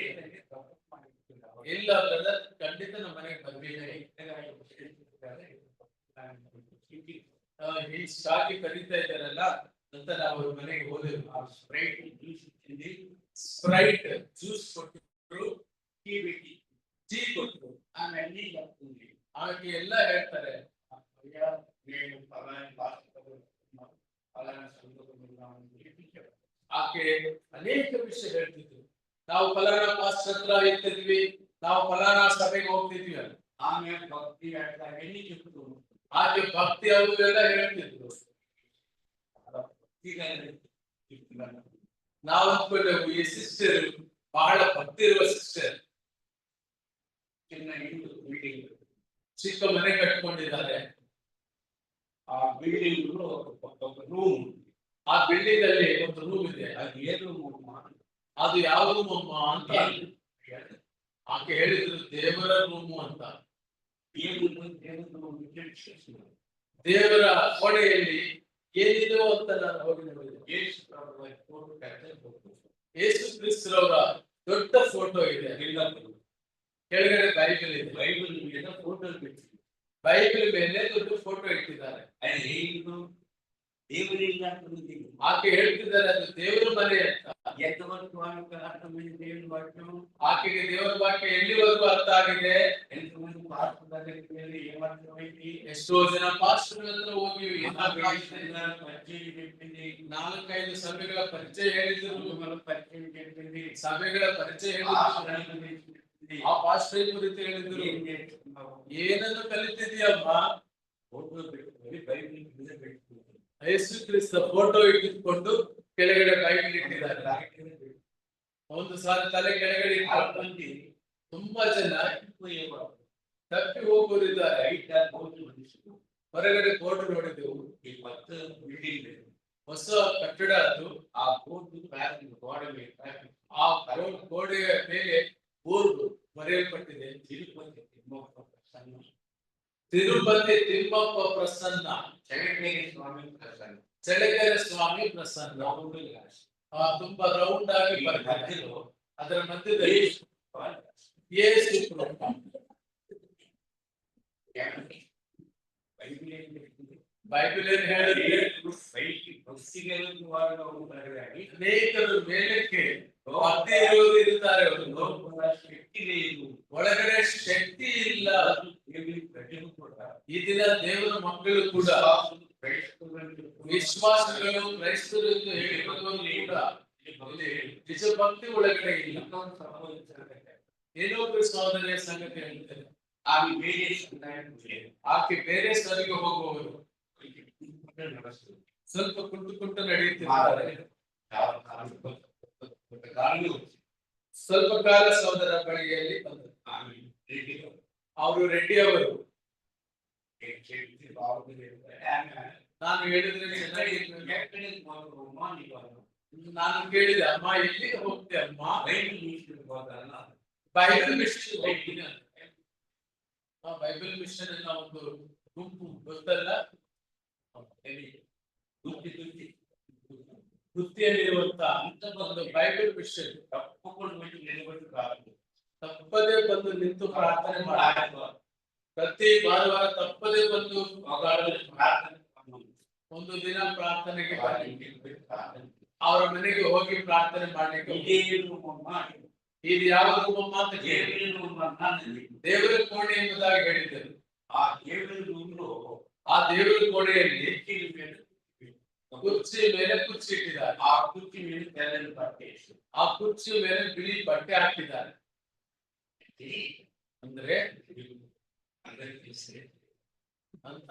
ಇಲ್ಲ ಬ್ರದರ್, ಖಂಡಿತ ನಮ್ಮ ಮನೆಗೆ ಬರ್ಬೇಕೇ. ಈ ಸ್ಟಾಕಿ ಕರೀತಾ ಇದ್ದಾರಲ್ಲ ಅಂತ ನಾವು ಅವ್ರ ಮನೆಗೆ ಹೋದೆವು. ಸ್ಪ್ರೈಟ್ ಜ್ಯೂಸ್ ಇಟ್ಟಿಂది. ಸ್ಪ್ರೈಟ್ ಜ್ಯೂಸ್ ಕೊಟ್ಟರು, ಟೀ ಕೊಟ್ಟರು. ಆಮೇಲೆ ಅన్నీ చెప్తుంది. ಆಕೆ ಎಲ್ಲ ಹೇಳ್ತಾರೆ. అయ్యా నేను ఫలాని భాషలో ఫలానా సందర్భంలో చెప్పారు. ಆಕೆ ಅನೇಕ ವಿಷಯ ಹೇಳ್ತಿದ್ರು. ನಾವು ಫಲಾನಾ ಪಾಸ್ಟರ್ ಹತ್ರ ಇರ್ತಿದ್ವಿ, ನಾವು ಫಲಾನಾ ಸಭೆಗೆ ಹೋಗ್ತಿದ್ವಿ ಅಂತ. ఆమె భక్తి అట్లా అన్నీ చెప్తూ ಆಕೆ ಭಕ್ತಿ ಅವೆಲ್ಲ ಹೇಳ್ತಿದ್ರು. ನಾವು ಅಂದ್ಕೊಂಡೆವು ಈ ಸಿಸ್ಟರ್ ಬಹಳ ಭಕ್ತಿ ಇರುವ ಸಿಸ್ಟರ್. చిన్న ఇల్లు బిల్డింగ్, ಚಿಕ್ಕ ಮನೆ ಕಟ್ಕೊಂಡಿದ್ದಾರೆ. ఆ బిల్డింగ్ లో ఒక రూమ్, ಆ ಬಿಲ್ಡಿಂಗ್ ಅಲ್ಲಿ ಒಂದು ರೂಮ್ ಇದೆ. అది ఏ రూమ్ ಅದು ಯಾವ ರೂಮ್ ಅಮ್ಮ ಅಂತ ಆಕೆ ಹೇಳಿದ್ರು. ದೇವರ ರೂಮು ಅಂತ. ದೇವರ ಕೋಣೆಯಲ್ಲಿ ಏನಿದೆ ಅಂತ ನಾನು ಹೋಗಿ ನೋಡಿದೆ. ಯೇಸು ಕ್ರಿಸ್ತರವರ ದೊಡ್ಡ ಫೋಟೋ ಇದೆ. ಕೆಳಗಡೆ ಬೈಬಲ್ ಇದೆ. బైబిల్ మీద ఫోటోలు పెట్టి ಬೈಬಲ್ ಮೇಲೆ ದೊಡ್ಡ ಫೋಟೋ ಇಟ್ಟಿದ್ದಾರೆ. ఆయన ఏదో దేవుని ఇల్లు. ಆಕೆ ಹೇಳ್ತಿದ್ದಾರೆ ಅದು ದೇವರ ಮನೆ ಅಂತ. ఎంతవరకు వాళ్ళకి అర్థమైన దేవుని వాక్యం, ಆಕೆಗೆ ದೇವರ ವಾಕ್ಯ ಎಲ್ಲಿವರೆಗೂ ಅರ್ಥ ಆಗಿದೆ. ఎంతమంది పాస్టర్ దగ్గరికి వెళ్ళి ఏమర్థమైంది, ಎಷ್ಟೋ ಜನ ಪಾಸ್ಟರ್ ಹತ್ರ ಹೋಗಿ పరిచయం చెప్పింది, 4-5 ಸಭೆಗಳ ಪರಿಚಯ ಹೇಳಿದ್ರು. పరిచయం చెప్పింది, ಸಭೆಗಳ ಪರಿಚಯ ಹೇಳಿದ್ರು. ಆ ಪಾಸ್ಟರ್ ಕುರಿತು ಹೇಳಿದ್ರು. ಏನನ್ನು ಕಲಿತಿದ್ಯಮ್ಮ? ಯೇಸು ಕ್ರಿಸ್ತ ಫೋಟೋ ಇಟ್ಟುಕೊಂಡು ಕೆಳಗಡೆ ಬೈಬಲ್ ಇಟ್ಟಿದ್ದಾರೆ. ಒಂದು ಸಾರಿ ತಲೆ ಕೆಳಗಡೆ ಇಟ್ಟು ತುಂಬಾ ಜನ ತಪ್ಪಿ ಹೋಗುವರಿದ್ದಾರೆ. ಹೊರಗಡೆ ಬೋರ್ಡ್ ನೋಡಿದೆವು, ಹೊಸ ಕಟ್ಟಡ ಅದು. ಆ ಗೋಡೆಯ ಮೇಲೆ ಬೋರ್ಡ್ ಬರೆಯಲ್ಪಟ್ಟಿದೆ, ತಿರುಪತಿ ತಿಮ್ಮಪ್ಪ ಪ್ರಸನ್ನ, ಚಳ್ಳಕೆರೆ ಸ್ವಾಮಿ ಪ್ರಸನ್ನ. ತುಂಬಾ ರೌಂಡ್ ಆಗಿ ಬರೆದಿದೆ. ಅದರ ಮಧ್ಯದಲ್ಲಿ ಯೇಸು ಬೈಬಲ್ ಏನ್ ಹೇಳಿದ್ರೆ ಅನೇಕರು ಮೇಲಕ್ಕೆ ಭಕ್ತಿ ಇರುವುದು ಇರುತ್ತಾರೆ, ಒಳಗಡೆ ಶಕ್ತಿ ಇಲ್ಲ. ಈ ದಿನ ದೇವರ ಮಕ್ಕಳು ಕೂಡ ವಿಶ್ವಾಸಗಳು ಕ್ರೈಸ್ತರು ಎಂದು ಹೇಳಿಕೊಳ್ಳುವರು ಕೂಡ ನಿಜ ಭಕ್ತಿ ಒಳಗಡೆ ಇಲ್ಲ. ಏನೋ ಸಹೋದರಿಯ ಸಂಗತಿ ಹೇಳ್ತಾರೆ, ಆಕೆ ಬೇರೆ ಸ್ಥಳಕ್ಕೆ ಹೋಗುವವರು ಸ್ವಲ್ಪ ಕುಂಟು ನಡೆಯುತ್ತಿದ್ದಾರೆ. ಸ್ವಲ್ಪ ಕಾಲ ಸಹೋದರ ಬಳಿಯಲ್ಲಿ ಬಂದರು. ಅವರು ರೆಡ್ಡಿ ಅವರು. ನಾನು ಹೇಳಿದ್ರೆ ನಾನು ಕೇಳಿದೆ, ಅಮ್ಮ ಎಲ್ಲಿಗೆ ಹೋಗ್ತೆ ಅಮ್ಮ? ಬೈಬಲ್ ಮಿಷನ್ ಹೋಗ್ತೀನಿ ಅಂತ. ಬೈಬಲ್ ಮಿಷನ್ ಎಲ್ಲ ಒಂದು ಗುಂಪು ಗೊತ್ತಲ್ಲ, ವೃತ್ತಿಯಲ್ಲಿರುವಂತಹ ಒಂದು ಬೈಬಲ್ ಮಿಷನ್ ತಪ್ಪದೇ ಬಂದು ನಿಂತು ಪ್ರಾರ್ಥನೆ ಮಾಡಿ, ಪ್ರತಿ ಭಾನುವಾರ ತಪ್ಪದೇ ಬಂದು ಒಂದು ದಿನ ಪ್ರಾರ್ಥನೆಗೆ ಅವರ ಮನೆಗೆ ಹೋಗಿ ಪ್ರಾರ್ಥನೆ ಮಾಡ್ಲಿಕ್ಕೆ. ಇದು ಯಾವ ರೂಪಮ್ಮ ಅಂತ ಕೇಳಿ ದೇವರ ಕೋಣೆ ಎಂಬುದಾಗಿ ಹೇಳಿದರು. ಆ ದೇವರ ಕೋಣೆಯಲ್ಲಿ ಕುರ್ಚಿ ಮೇಲೆ ಕುರ್ಚಿ ಇಟ್ಟಿದ್ದಾರೆ. ಆ ಕುರ್ಚಿ ಮೇಲೆ ಬಿಳಿ ಬಟ್ಟೆ ಹಾಕಿದ್ದಾರೆ. ಅಂದ್ರೆ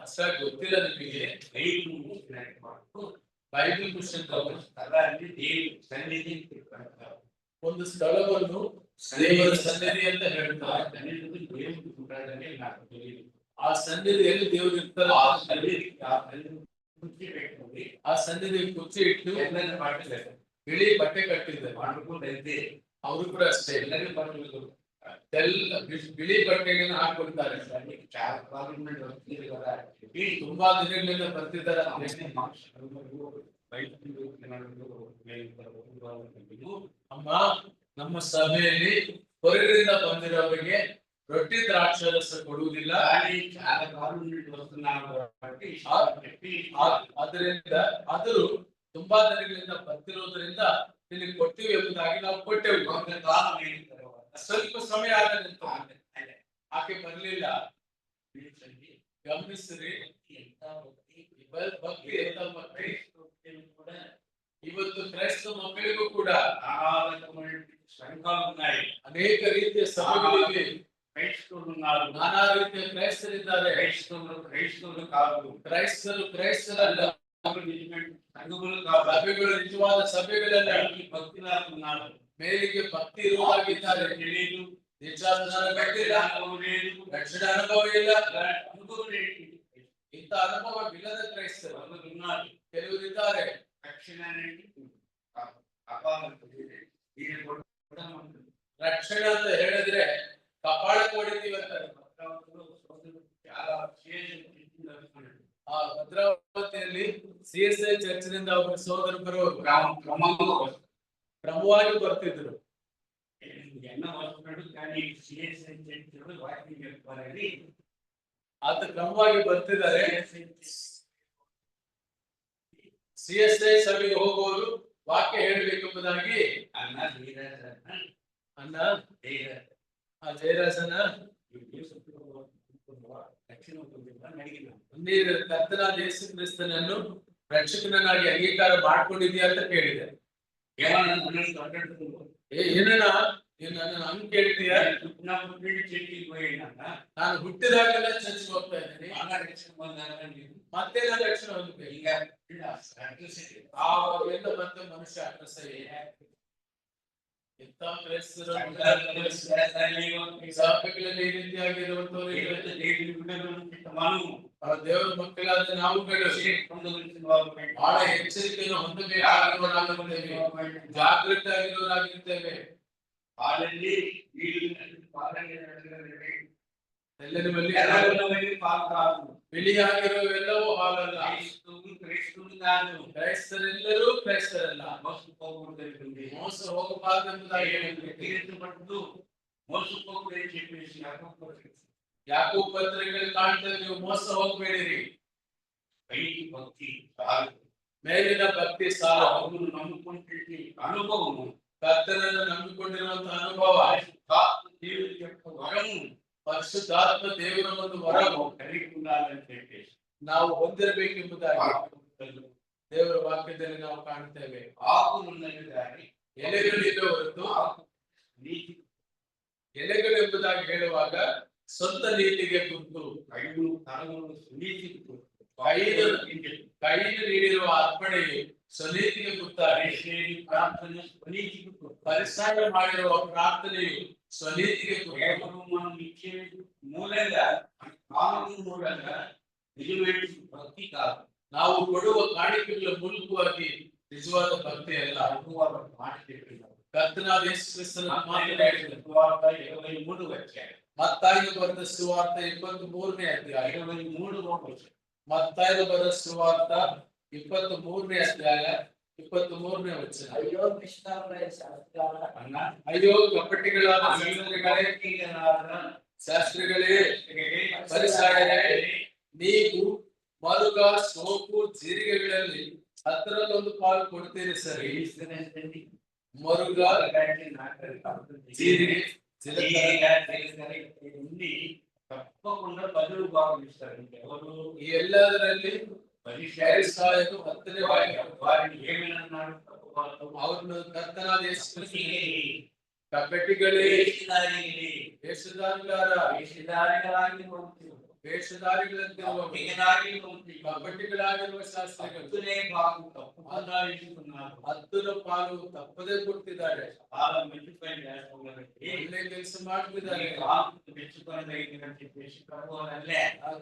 ಅಷ್ಟಾಗಿ ಗೊತ್ತಿಲ್ಲ ನಿಮಗೆ. ಬೈಬಲ್ ಮಿಷನ್ ಒಂದು ಸ್ಥಳವನ್ನು ದೇವರ ಸನ್ನಿಧಿ ಅಂತ ಹೇಳ್ತಾರೆ. ಆ ಸನ್ನಿಧಿಯಲ್ಲಿ ದೇವರು ಇರ್ತಾರೆ. ಆ ಸನ್ನಿಧಿ ಕುರ್ಚಿ ಇಟ್ಟು ಬಿಳಿ ಬಟ್ಟೆ ಕಟ್ಟಿದ್ದಾರೆ. ಅವರು ಕೂಡ ಅಷ್ಟೇ ಬಿಳಿ ಬಟ್ಟೆಗಳನ್ನು ಹಾಕೊಳ್ತಾರೆ. ತುಂಬಾ ದಿನಗಳಿಂದ ಬರ್ತಿದ್ದಾರೆ. ಅಮ್ಮ, ನಮ್ಮ ಸಭೆಯಲ್ಲಿ ಹೊರಗಡೆಯಿಂದ ಬಂದಿರೋರಿಗೆ ರೊಟ್ಟಿ ದ್ರಾಕ್ಷಾರಸ ಕೊಡುವುದಿಲ್ಲ. ಅದರಿಂದ ಆದರೂ ತುಂಬಾ ದಿನಗಳಿಂದ ಬರ್ತಿರೋದ್ರಿಂದ ಇಲ್ಲಿ ಕೊಟ್ಟಿವಿ ಎಂಬುದಾಗಿ ನಾವು ಕೊಟ್ಟೆವು. ಸ್ವಲ್ಪ ಸಮಯ ಆದ ನಂತರ ಆಕೆ ಬರ್ಲಿಲ್ಲ. ಗಮನಿಸ್ರಿ, ಭಕ್ತಿ ಎಂತ ಭಕ್ತಿ. ಇವತ್ತು ಕ್ರೈಸ್ತ ಮಕ್ಕಳಿಗೂ ಕೂಡ ಅನೇಕ ರೀತಿಯ ಸಭೆಗಳಿವೆ, ನಾನಾ ರೀತಿಯ ಕ್ರೈಸ್ತರಿದ್ದಾರೆ. ಕ್ರೈಸ್ತರಲ್ಲ, ಸಭೆಗಳು ನಿಜವಾದ ಸಭೆಗಳೆಲ್ಲ ಮೇಲಿಗೆ ಭಕ್ತಿ ಇರುವಾಗಿದ್ದಾರೆ. ರಕ್ಷಣೆ ಅನುಭವ ಇಲ್ಲ. ಇಂಥ ಅನುಭವವಿಲ್ಲದ ಕ್ರೈಸ್ತರು ಕೆಲವರಿದ್ದಾರೆ. ರಕ್ಷಣೆ ಅಂತ ಹೇಳಿದ್ರೆ ಕಪಾಳ ಕೊಡಿತೀವಿ ಅಂತಾರೆ. ಆ ಭದ್ರಾವತಿಯಲ್ಲಿ CSI ಚರ್ಚಿನಿಂದ ಒಬ್ಬ ಸಹೋದರ ಬರುವರು ಕ್ರಮವಾಗಿ ಬರ್ತಿದ್ರು. ಆತ ಕ್ರಮವಾಗಿ ಬರ್ತಿದ್ದಾರೆ. CSI ಸಭೆಗೆ ಹೋಗುವವರು ವಾಕ್ಯ ಹೇಳಬೇಕೆಂಬುದಾಗಿ ಅನ್ನ ಜಯರಾಜನ ನೀರು ಕರ್ತನಾದ ಯೇಸು ಕ್ರಿಸ್ತನನ್ನು ರಕ್ಷಕನಾಗಿ ಅಂಗೀಕಾರ ಮಾಡ್ಕೊಂಡಿದ್ಯಾ ಅಂತ ಕೇಳಿದೆ. ఏమన్నా నన్ను మాట్లాడుతున్నావు ಏನಣ್ಣ ನೀನ್ ನನ್ನ ಹಂಗ್ ಕೇಳ್ತೀಯ? ನಾವು ಬಿಡಿ ಚೆಕ್ಕಿಗೆ ಹೋಗಿಲ್ಲ ನಾನು ಹುಟ್ಟಿದಾಗಲೆಲ್ಲ ಚರ್ಚ್ಗೆ ಹೋಗ್ತಾ ಇದ್ದೀನಿ. ಆಗ ರಕ್ಷಣೆ ಬಂದಾಗ ನೀವು ಮತ್ತೆ ನಾನು ರಕ್ಷಣೆ ಹೊಂದ್ಬೇಕು. ಈಗ ಆವಾಗೆಲ್ಲ ಮತ್ತೆ ಮನುಷ್ಯ ಅಗ್ರಸರಿ ಎಂತ ಕ್ರೈಸ್ತರು ಸಭೆಗಳಲ್ಲಿ ಈ ರೀತಿಯಾಗಿರುವಂತವರು ದೇವರ ಮಕ್ಕಳಾದ ನಾವುಗಳು ಬಹಳ ಎಚ್ಚರಿಕೆಯನ್ನು ಹೊಂದಬೇಕಾಗಿರುವವರಾಗಿರುತ್ತೇವೆ, ಜಾಗೃತ ಆಗಿರುವವರಾಗಿರ್ತೇವೆ. ಹಾಲಲ್ಲಿ ಬಿಳಿಯಾಗಿರುವೆಲ್ಲವೂ ಹಾಲಲ್ಲ, ಕ್ರೈಸ್ತರೆಲ್ಲರೂ ಕ್ರೈಸ್ತರಲ್ಲ. ಮೋಸ ಹೋಗಬಾರದೆಂಬುದಾಗಿ ಯಾಕೋಬ ಪತ್ರಿಕೆಯಲ್ಲಿ ಕಾಣ್ತೇವೆ, ನೀವು ಮೋಸ ಹೋಗಬೇಡಿರಿ. ಮೇಲಿನ ಭಕ್ತಿ ಸಾಲ, ಅನುಭವ ಕರ್ತನನ್ನು ನಂಬಿಕೊಂಡಿರುವಂತಹ ಅನುಭವ, ಪರಿಶುದ್ಧಾತ್ಮ ದೇವರ ಒಂದು ವರವು ನಾವು ಹೊಂದಿರಬೇಕೆಂಬುದಾಗಿ ದೇವರ ವಾಕ್ಯದಲ್ಲಿ ನಾವು ಕಾಣ್ತೇವೆ. ಎಲೆಗಳಿವೆ ಹೊರತು ಎಲೆಗಳು ಎಂಬುದಾಗಿ ಹೇಳುವಾಗ ಸ್ವಂತ ನೀತಿಗೆ ಗುರುತು, ಕೈಯಿಂದ ನೀಡಿರುವ ಅರ್ಪಣೆಯು ಸ್ವನೀತಿಗೆ ಗುರುತಾರೆ. ಪರಿಸರ ಮಾಡಿರುವ ಪ್ರಾರ್ಥನೆಯು ಸ್ವನೀತಿಗೆ ಭಕ್ತಿ ಕಾದು ನಾವು ಕೊಡುವ ಕಾಣಿಕೆಗಳ ಮೂಲಕವಾಗಿ ನಿಜವಾದ ಭಕ್ತಿ ಅಲ್ಲ. ಕರ್ತನಾದ ಯೇಸು ಕ್ರಿಸ್ತನ ಮತ್ತಾಯನು ಬರೆದ ಸುವಾರ್ತೆ 23ನೇ ಅಧ್ಯಾಯ, ಮತ್ತಾಯನು ಬರೆದ ಸುವಾರ್ತೆ 23ನೇ ಅಧ್ಯಾಯ 23ನೇ ವಚನ. ಅಯ್ಯೋ ಕೃಷ್ಣವರೇ ಶಾಸ್ತ್ರಿಗಳ ಅಯ್ಯೋ ಕಪಟಿಗಳಾದ ಶಾಸ್ತ್ರಿಗಳೇ ಫರಿಸಾಯರೇ, ನೀವು ಮರುಗ, ಸೋಪು, ಜೀರಿಗೆಗಳಲ್ಲಿ 10ರಲ್ಲಿ 1 ಪಾಲು ಕೊಡ್ತೀರಿ ಸರಿ. ಮರುಗ, ಜೀರಿಗೆ, తప్పకుండా బదులు భావిస్తారు. ఎవరు ఈ ಎಲ್ಲದರಲ್ಲಿ ಫರಿಸಾಯರು 10ನೇ ಭಾಗ వారిని ఏమన్నాడు? ಅವರನ್ನು ಕರ್ತನಾದ ಯೇಸು ಕ್ರಿಸ್ತನಿಗೆ ಕಪಟಿಗಳೇ, ವೇಷಧಾರಿಗಳಂತಿರುವ ಕಪಟಿಗಳಾಗಿರುವ ಶಾಸ್ತ್ರಿಗಳು 10ರ ಪಾಲು ತಪ್ಪದೇ ಕೊಡ್ತಿದ್ದಾರೆ, ಒಳ್ಳೆ ಕೆಲಸ ಮಾಡ್ತಿದ್ದಾರೆ.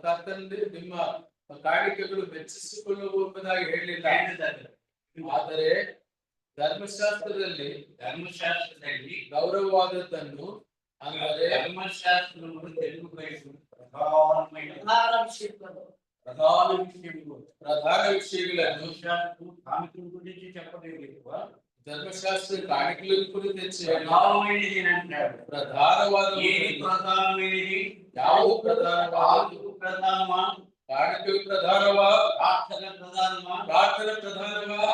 ಕರ್ತನಲ್ಲಿ ನಿಮ್ಮ ಕಾಣಿಕೆಗಳು ಮೆಚ್ಚಿಸಿಕೊಳ್ಳುವ ಎಂಬುದಾಗಿ ಹೇಳಿಲ್ಲ. ಆದರೆ ಧರ್ಮಶಾಸ್ತ್ರದಲ್ಲಿ ಗೌರವವಾದದ್ದನ್ನು, ಅಂದರೆ ధర్మశాస్త్రమును తెలుగు బైబిల్ ಪ್ರಧಾನ ವಿಷಯಗಳನ್ನು కానుకల గురించి చెప్పలేదు. ಧರ್ಮಶಾಸ್ತ್ರ ಕಾಣಿಕೆಗಳ ಕುರಿತು ప్రధానమైనది అంటాడు. ಪ್ರಧಾನವಾದ ఏది ప్రధానమైనది? ಯಾವುದು ಪ್ರಧಾನವಾದ? ప్రధానమా? ಕಾಣಿಕೆ ಪ್ರಧಾನವಾ? ಪ್ರಾರ್ಥನೆ ಪ್ರಧಾನಮಾ? ಪ್ರಾರ್ಥನೆ ಪ್ರಧಾನವಾ?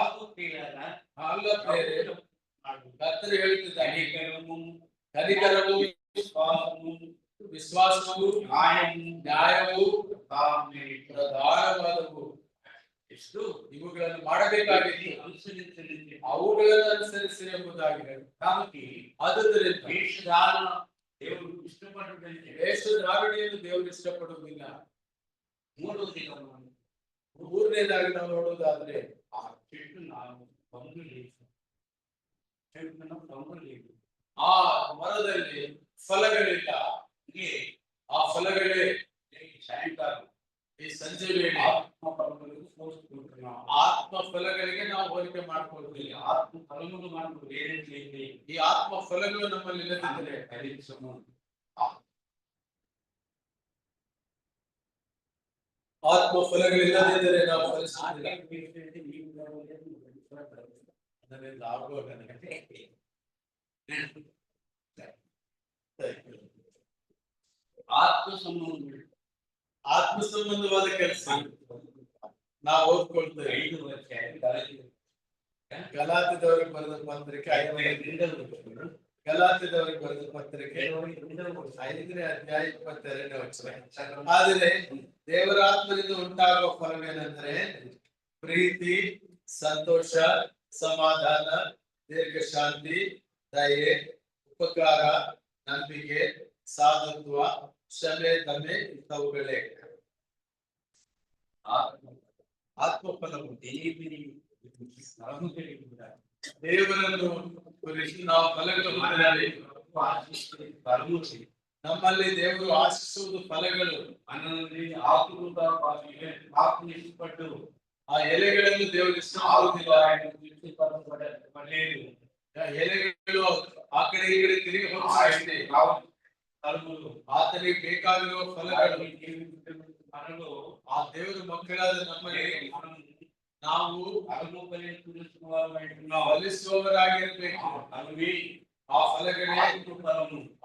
ಅಲ್ಲ ಪ್ರೇರೆ, ಕರ್ತರು ಹೇಳ್ತಿದ್ದಾನೆ, ಕನಿಕರವು, ವಿಶ್ವಾಸವು, ನ್ಯಾಯವು ಪ್ರಧಾನವಾದವು. ಎಷ್ಟು ಇವುಗಳನ್ನು ಮಾಡಬೇಕಾಗಿತ್ತು, ಅವುಗಳನ್ನು ಅನುಸರಿಸಿರಿ ಎಂಬುದಾಗಿದೆ. ಆದುದರಿಂದ దేవుడు ఇష్టపడుతుంటే ವೇಷಧಾರಣೆಯನ್ನು ದೇವರು ಇಷ್ಟಪಡುವುದಿಲ್ಲ. ಮೂರನೇದಾಗಿ ನಾವು ನೋಡುವುದಾದ್ರೆ ಆ చెట్టు నాకు పండు లేదు, చెట్టున పండు లేదు, ಆ ಮರದಲ್ಲಿ ಫಲಗಳಿಲ್ಲ. ಆ ಫಲಗಳೇ ಸಾಯಂಕಾಲ ಈ ಸಂಜೆ ವೇಳೆ ಆತ್ಮ ಫಲಗಳಿಗೆ ಹೋಲಿಸಿಕೊಳ್ಳುತ್ತೇವೆ. ಆತ್ಮ ಫಲಗಳಿಗೆ ನಾವು ಹೋಲಿಕೆ ಮಾಡ್ಕೊಳ್ತೀವಿ. ಆತ್ಮ ಫಲಗಳು ಮಾಡಬಹುದು. ಏನೇನು ಈ ಆತ್ಮ ಫಲಗಳು ನಮ್ಮಲ್ಲಿ ಇಲ್ಲದಿದ್ದರೆ ಆತ್ಮ ಫಲಗಳಿಲ್ಲದಿದ್ದರೆ ನಾವು ಫಲಿಸುವುದಿಲ್ಲ. ಅದರಿಂದ ಆಗುವಾಗ ಆತ್ಮ ಸಂಬಂಧ ಆತ್ಮ ಸಂಬಂಧವಾದ ಕೆಲಸ ನಾವು ಓದ್ಕೊಳ್ತೇವೆ. 5 ವರ್ಷ ಗಲಾತ್ಯದವರಿಗೆ ಬರೆದ ಪತ್ರಿಕೆ 5ನೇ ಅಧ್ಯಾಯ 22ನೇ ವಚನ. ಆದರೆ ದೇವರ ಆತ್ಮದಿಂದ ಉಂಟಾಗುವ ಫಲವೇನೆಂದರೆ ಪ್ರೀತಿ, ಸಂತೋಷ, ಸಮಾಧಾನ, ದೀರ್ಘ ಶಾಂತಿ, ದಯೆ, ಉಪಕಾರ, ನಂಬಿಕೆ, ಸಾಧುತ್ವ, ಕ್ಷಮೆ, ದಮೆ ಇಂಥವುಗಳೇ ಆತ್ಮಫಲವು. ದೇವರನ್ನು ಕುರಿತು ನಾವು ಫಲಗಳು ಹೊಂದಬೇಕು. ನಮ್ಮಲ್ಲಿ ದೇವರು ಆಶಿಸುವುದು ಫಲಗಳು. ಆ ಎಲೆಗಳನ್ನು ದೇವರು ಇಷ್ಟ ಆಗುವುದಿಲ್ಲ. ಎಲೆಗಳು ಆ ಕಡೆ ಈ ಕಡೆ ತಿರುಗಿ ಹೋಗುತ್ತದೆ. ಆತನಿಗೆ ಬೇಕಾಗಿರುವ ಫಲಗಳು ಆ ದೇವರ ಮಕ್ಕಳಾದ ನಮ್ಮಲ್ಲಿ ನಾವು ಫಲಿಸುವವರಾಗಿರ್ಬೇಕು. ಆ ಫಲಗಳೇ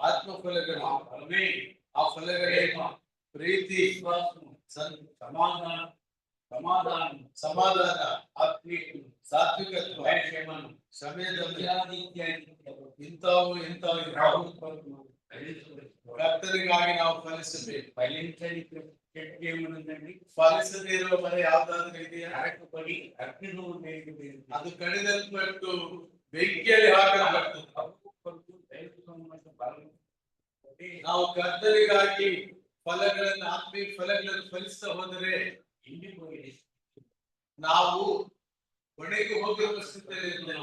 ಆತ್ಮಫಲಗಳು. ಆ ಫಲಗಳೇ ಪ್ರೀತಿ, ಸಮಾಧಾನ, ಸಾತ್ವಿಕತ್ವ, ಇಂಥವು ಕರ್ತನಿಗಾಗಿ ನಾವು ಫಲಿಸಬೇಕು. ಫಲಿಸದೇ ಇರುವ ಮರ ಯಾವ್ದಾದ್ರು ಇದೆಯಾ? ಅದು ಕಡಿದಲ್ಪಟ್ಟು ಬೆಂಕಿಯಲ್ಲಿ ಹಾಕಲ್ಪಟ್ಟು. ನಾವು ಕರ್ತನಿಗಾಗಿ ಫಲಗಳನ್ನು, ಆತ್ಮೀಯ ಫಲಗಳನ್ನು ಫಲಿಸ್ತಾ ಹೋದರೆ ನಾವು ಕೊನೆಗೆ ಹೋಗಿರುವ ಸ್ಥಿತಿಯಲ್ಲಿ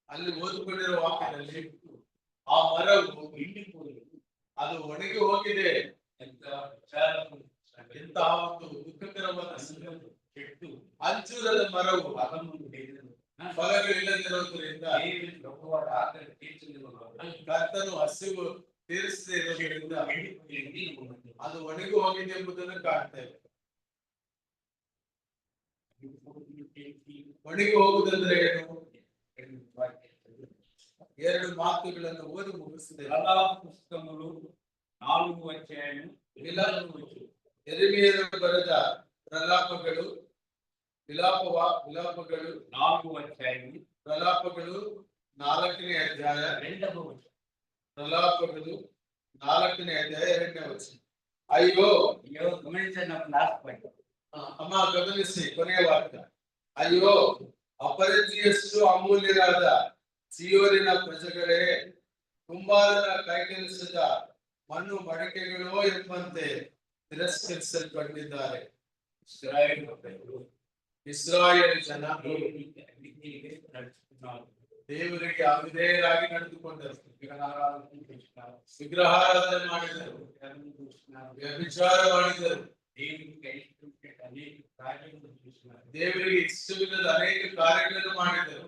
ಅಲ್ಲಿ ಓದಿಕೊಂಡಿರುವ ವಾಕ್ಯದಲ್ಲಿ ಆ ಮರವು ಅದು ಒಣಗಿ ಹೋಗಿದೆ. ಎಂತಹ ಒಂದು ದುಃಖಕರವಾದ ಅಂಜೂರದ ಮರವು ಫಲಗಳಿಲ್ಲದಿರುವುದರಿಂದ ಕರ್ತನು ಹಸಿವು ತೀರಿಸದೇ ಇರೋದ್ರಿಂದ ಅದು ಒಣಗಿ ಹೋಗಿದೆ ಎಂಬುದನ್ನು ಕಾಣ್ತೇವೆ. ಒಣಗಿ ಹೋಗುದಂದ್ರೆ ಏನು? ಎರಡು ಮಾತುಗಳನ್ನು ಓದಿ ಮುಗಿಸಿದೆ. ಪುಸ್ತಕಗಳು 4 ಅಧ್ಯಾಯ ಯೆರೆಮೀಯನು ಬರೆದ ಪ್ರಲಾಪಗಳು, ವಿಲಾಪಗಳು 4 ಅಧ್ಯಾಯ, ಪ್ರಲಾಪಗಳು 4ನೇ ಅಧ್ಯಾಯ, ಪ್ರಲಾಪಗಳು 4ನೇ ಅಧ್ಯಾಯ 2ನೇ ವಚನ. ಅಯ್ಯೋ, ಅಮ್ಮ ಗಮನಿಸಿ ಕೊನೆಯ ವಾಕ್ಯ. ಅಯ್ಯೋ, ಅಪರಿಚಿತರು ಅಮೂಲ್ಯರಾದ ಸಿಯೋನಿನ ಪ್ರಜೆಗಳೇ, ಕುಂಬಾರನ ಕೈಕೆಲಸದ ಮಣ್ಣು ಮಡಿಕೆಗಳೋ ಎಂಬಂತೆ ತಿರಸ್ಕರಿಸಲ್ಪಟ್ಟಿದ್ದಾರೆ. ಇಸ್ರಾಯೇಲ್ ಜನ ದೇವರಿಗೆ ಅವಿಧೇಯರಾಗಿ ನಡೆದುಕೊಂಡರು, ವಿಗ್ರಹಾರಾಧನೆ ಮಾಡಿದರು, ವ್ಯಭಿಚಾರ ಮಾಡಿದರು, ದೇವರಿಗೆ ಇಷ್ಟವಿಲ್ಲದ ಅನೇಕ ಕಾರ್ಯಗಳನ್ನು ಮಾಡಿದರು.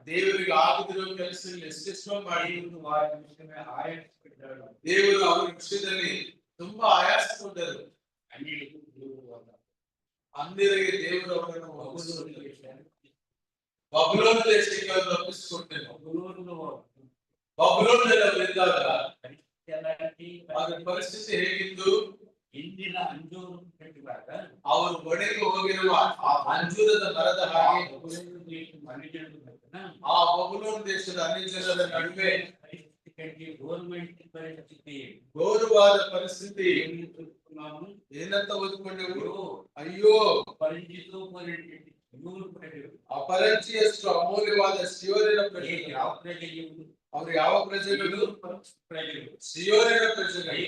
ದೇವರಿಗೆ ಆಗದಿರುವ ಕೆಲಸದಲ್ಲಿ ಎಷ್ಟೆಷ್ಟೋ ಮಾಡಿದರು. ದೇವರು ಅವರ ವಿಷಯದಲ್ಲಿ ತುಂಬಾ ಆಯಾಸಗೊಂಡರು. ಅಂದಿರಿಗೆ ದೇವರು ಅವರನ್ನು ಬಬುಲೋನ್ ದೇಶಕ್ಕೆ ಅವರು ಒಪ್ಪಿಸಿಕೊಟ್ಟರು. ಬಬುಲೋನ್ನಲ್ಲಿ ಅವರಿದ್ದಾಗ ಅದರ ಪರಿಸ್ಥಿತಿ ಹೇಗಿತ್ತು? ಇಂದಿನ ಅಂಜೂರು ಕಟ್ಟಿದಾಗ ಅವರು ಒಣಗಿ ಹೋಗಿರುವ ಅಂಜೂರದ ಮರದ ಹಾಗೆ ಆ ಬಬುಲೋನ್ ದೇಶದ ಅನ್ಯಜನರ ನಡುವೆ ಗೌರ್ಮೆಂಟ್ ಪರಿಸ್ಥಿತಿ, ಗೌರವಾದ ಪರಿಸ್ಥಿತಿ ಏನಂತ ಓದಿಕೊಂಡೆವು? ಅಯ್ಯೋ, ಅಪರಿಚಿತರು ಅಮೂಲ್ಯವಾದ ಸಿಯೋನಿನ ಪ್ರಜೆಗಳು. ಅವರು ಯಾವ ಪ್ರಜೆಗಳು? ಸಿಯೋನಿನ ಪ್ರಜೆಗಳು,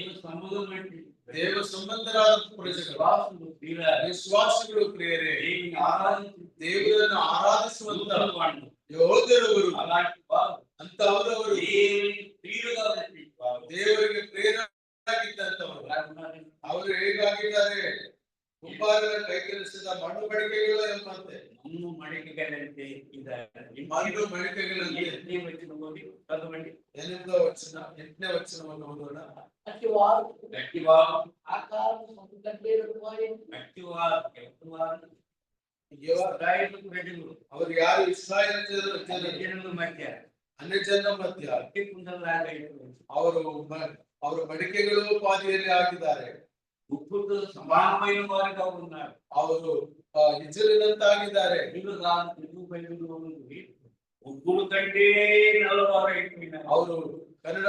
ದೇವ ಸಂಬಂಧರಾದ ಪ್ರಜೆಗಳು, ವಿಶ್ವಾಸಿಗಳು. ಪ್ರಿಯರೇ, ದೇವರನ್ನು ಆರಾಧಿಸುವಂತ ಯೋಧರವರು ಅಂತವರವರು, ದೇವರಿಗೆ ಪ್ರೇರಣಾಗಿದ್ದಂತವರು. ಅವರು ಹೇಗಾಗಿದ್ದಾರೆ? ಕುಂಬಾರನ ಕೈಕೆಲಸದ ಮಣ್ಣು ಮಡಿಕೆಗಳು ಎಂಬಂತೆ. ಮಣ್ಣು ಮಡಿಕೆಗಳಂತೆ ಇದ್ದಾರೆ. ಮಣ್ಣು ಮಡಿಕೆಗಳಲ್ಲಿ 8ನೇ ವಚನ 8ನೇ ವಚನವನ್ನು ಓದೋಣ. ಅವರು ಯಾರು? ಇಸ್ರಾಯೇಲ್ ಜನರ ಮಧ್ಯ, ಅನ್ಯಜನರ ಮಧ್ಯ ಅವರು ಮಡಿಕೆಗಳು ಪಾದಿಯಲ್ಲಿ ಹಾಕಿದ್ದಾರೆ. సమానమైన వారిగా ఉన్నారు. ಅವರು ಇಜ್ರಾಯೇಲಂತಾಗಿದ್ದಾರೆ. ಒಬ್ಬರು ಕಂటే ನಲವಾರೈತಿದ್ದಾರೆ. ಅವರು ಕನ್ನಡ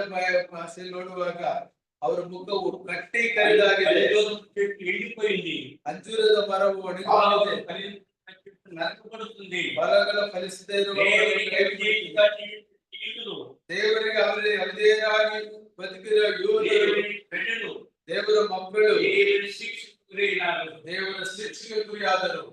ಭಾಷೆಯಲ್ಲಿ ನೋಡುವಾಗ ಅವರ ಮುಖವು ಕಟ್ಟಿ ಕರಿದಾಗಿದೆ. ఎండిపోయింది. ಅಂಜೂರದ ಮರವು ಒಣಗಿದೆ. నరకబడుతుంది. ಫಲಗಳ ಫಲಿಸದೇ ಇರುವ దేవునికి ಫಲಗಳು అవిధేయులుగా జీవితులు, ದೇವರಿಗೆ ಅವಿಧೇಯರಾಗಿ ಬದುಕಿರುವ ಯುವಕರು, దేవుని బిడ్డలు, ದೇವರ ಮಕ್ಕಳು దేవుని శిక్షకు గురైనారు. ದೇವರ ಶಿಕ್ಷೆಗೆ ಗುರಿಯಾದರು.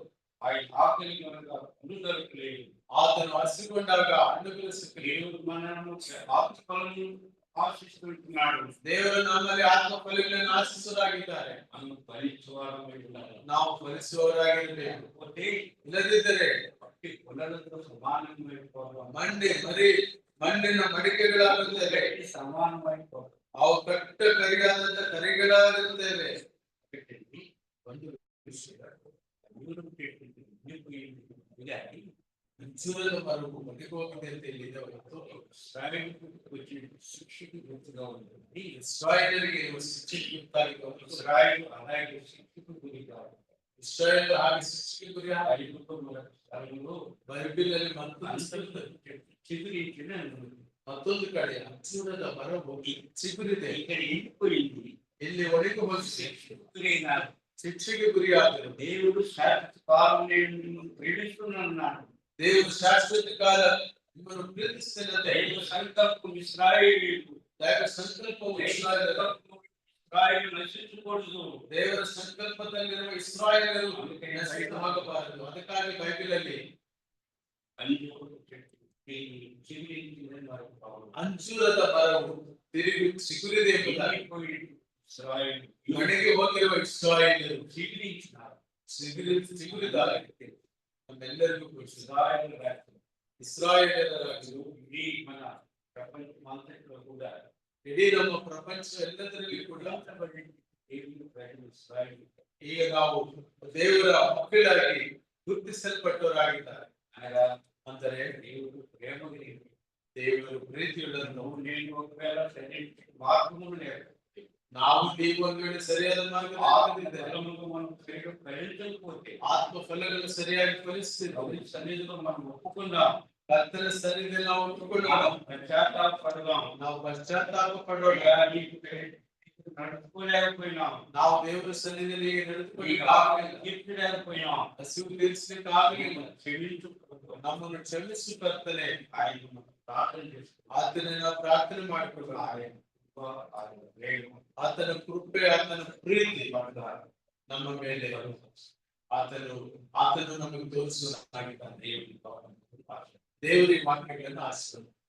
ఆయన ఆకలి కనుక అనుదరకలేదు. ಆತನು ಹಸಿಕೊಂಡಾಗ ಹಣ್ಣುಗಳು ಸಿಕ್ಕಲಿಲ್ಲ. దేవుడు మనము ఆత్మఫలము ఆశిస్తుంటున్నాడు. ದೇವರು ನಮ್ಮಲ್ಲಿ ಆತ್ಮ ಫಲಗಳನ್ನು ಆಶಿಸುವರಾಗಿದ್ದಾರೆ. మనం ఫలించువారమై ఉండాలి. ನಾವು ಫಲಿಸುವವರಾಗಿರಬೇಕು. లేకపోతే ಇಲ್ಲದಿದ್ದರೆ పట్టి పొలలతో సమానమైపోవడం, ಮಣ್ಣಿನ ಮಡಿಕೆಗಳಾಗುತ್ತೇವೆ. సమానమైపోవడం. ಅವು ಕಟ್ಟ ಕರಿಗಾದಂತ ಕರಿಗಳಾಗಿರುತ್ತೇವೆ. ಒಂದು ವಿಷಯ ಅಂಚೂರದ ಮರವು ಮಡಿಗೋಗಿದೆ ಅಂತ ಹೇಳಿದ వచ్చి శిక్షకు గుర్తుగా ఉంటుంది. ಇಸ್ರಾಯೇಲರಿಗೆ ಶಿಕ್ಷೆಗೆ ಗುರಿಯಾಗಿ ఇశ్రాయేలు అలాగే శిక్షకు గురి కాదు. ಇಸ್ರಾಯೇಲ್ ಹಾಗೆ ಶಿಕ್ಷೆಗೆ ಗುರಿಯಾಗಿ ఐగుప్తుల స్థలంలో ಬೈಬಲಲ್ಲಿ ಮತ್ತೊಂದು చిగురించిన ಮತ್ತೊಂದು ಕಡೆ ಅಂಚೂರದ ಮರವು ಚಿಗುರಿದೆ. ఇక్కడ ఎండిపోయింది. ಇಲ್ಲಿ ಒಣಗಿ ಹೋಗಿ శిక్షకు గురైనారు. ಶಿಕ್ಷೆಗೆ ಗುರಿಯಾದರು. దేవుడు శాశ్వతకాలం నేను నిన్ను ప్రేమిస్తున్నాను. ದೇವರು ಶಾಶ್ವತ ಕಾಲ ನಿಮ್ಮನ್ನು ಪ್ರೀತಿಸುತ್ತೇನೆ. దైవ సంకల్పం ఇశ్రాయేలీయులకు, ದೈವ ಸಂಕಲ್ಪವು ಇಸ್ರಾಯೇಲರು, ఇశ్రాయేలు నశించకూడదు. ದೇವರ ಸಂಕಲ್ಪದಲ್ಲಿರುವ ಇಸ್ರಾಯೇಲರು ನಶಿತವಾಗಬಾರದು. ಅದಕ್ಕಾಗಿ ಬೈಬಲಲ್ಲಿ చిగురించిన వరకు కావాలి. ಅಂಜೂರದ ಮರವು ತಿರುಗಿ ಚಿಗುರಿದೆ ಎಂಬುದಾಗಿ ఇశ్రాయేలు ಒಣಗಿ ಹೋಗಿರುವ ಇಸ್ರಾಯೇಲರು చిగురించినారు. ಚಿಗುರಿದ್ದಾರೆ. ನಮ್ಮೆಲ್ಲರಿಗೂ ఇశ్రాయేలు రాజ్యం ಇಸ್ರಾಯೇಲರ ರಾಜ್ಯವು ఇది మన ప్రపంచమంతట్లో కూడా ಇಡೀ ನಮ್ಮ ಪ್ರಪಂಚ ಎಲ್ಲದರಲ್ಲಿ ಕೂಡ దేవుని ప్రజలు ఇశ్రాయేలు ಈಗ ನಾವು ದೇವರ ಮಕ್ಕಳಾಗಿ ಗುರುತಿಸಲ್ಪಟ್ಟವರಾಗಿದ್ದಾರೆ. అనగా ಅಂದರೆ దేవుడు ప్రేమ కలిగి, ದೇವರು ಪ್ರೀತಿಯುಳ್ಳನು. నువ్వు నేను ఒకవేళ సరైన మార్గములు లేకపోతే, ನಾವು ನೀವು ಒಂದು ವೇಳೆ ಸರಿಯಾದ ಮಾರ್ಗದಲ್ಲಿದ್ದರೆ, ఆత్మఫలములు మనం సరిగ్గా ఫలించకపోతే, ಆತ್ಮ ಫಲಗಳು ಸರಿಯಾಗಿ ಫಲಿಸುತ್ತಿಲ್ಲ. దేవుని సన్నిధిలో మనం ఒప్పుకుందాం, ಕರ್ತನ ಸನ್ನಿಧಿಯಲ್ಲಿ ನಾವು ಒಪ್ಪಿಕೊಳ್ಳೋಣ, పశ్చాత్తాపడదాం. ನಾವು ಪಶ್ಚಾತ್ತಾಪ ಪಡೋಣ. నీకు నడుచుకోలేకపోయినాం, ನಾವು ದೇವರ ಸನ್ನಿಧಿಯಲ್ಲಿ నీకు ನಡೆದುಕೊಳ್ಳಿಕ್ಕಾಗಲಿಲ್ಲ, తీర్చలేకపోయినాం, ಹಸಿವು ತೀರಿಸಲಿಕ್ಕಾಗಲಿಲ್ಲ. క్షమించు. ನಮ್ಮನ್ನು ಕ್ಷಮಿಸು ಕರ್ತನೆ. ఆయన ప్రార్థన చేసుకున్నాం. ಆತನ ನಾವು ಪ್ರಾರ್ಥನೆ ಮಾಡಿಕೊಳ್ಳೋಣ. ఆయన కృప, ఆయన ప్రేమ, ಆತನ ಕೃಪೆ, ಆತನ ಪ್ರೀತಿ వాగ్దానం ನಮ್ಮ ಮೇಲೆ ಆತನು ನಮಗೆ ತೋರಿಸುವುದಾಗಿದ್ದಾನೆ. దేవుని పాపం, ದೇವರಿಗೆ ವಾಕ್ಯಗಳನ್ನು ಆಶೀರ್ವದಿಸಲಿ.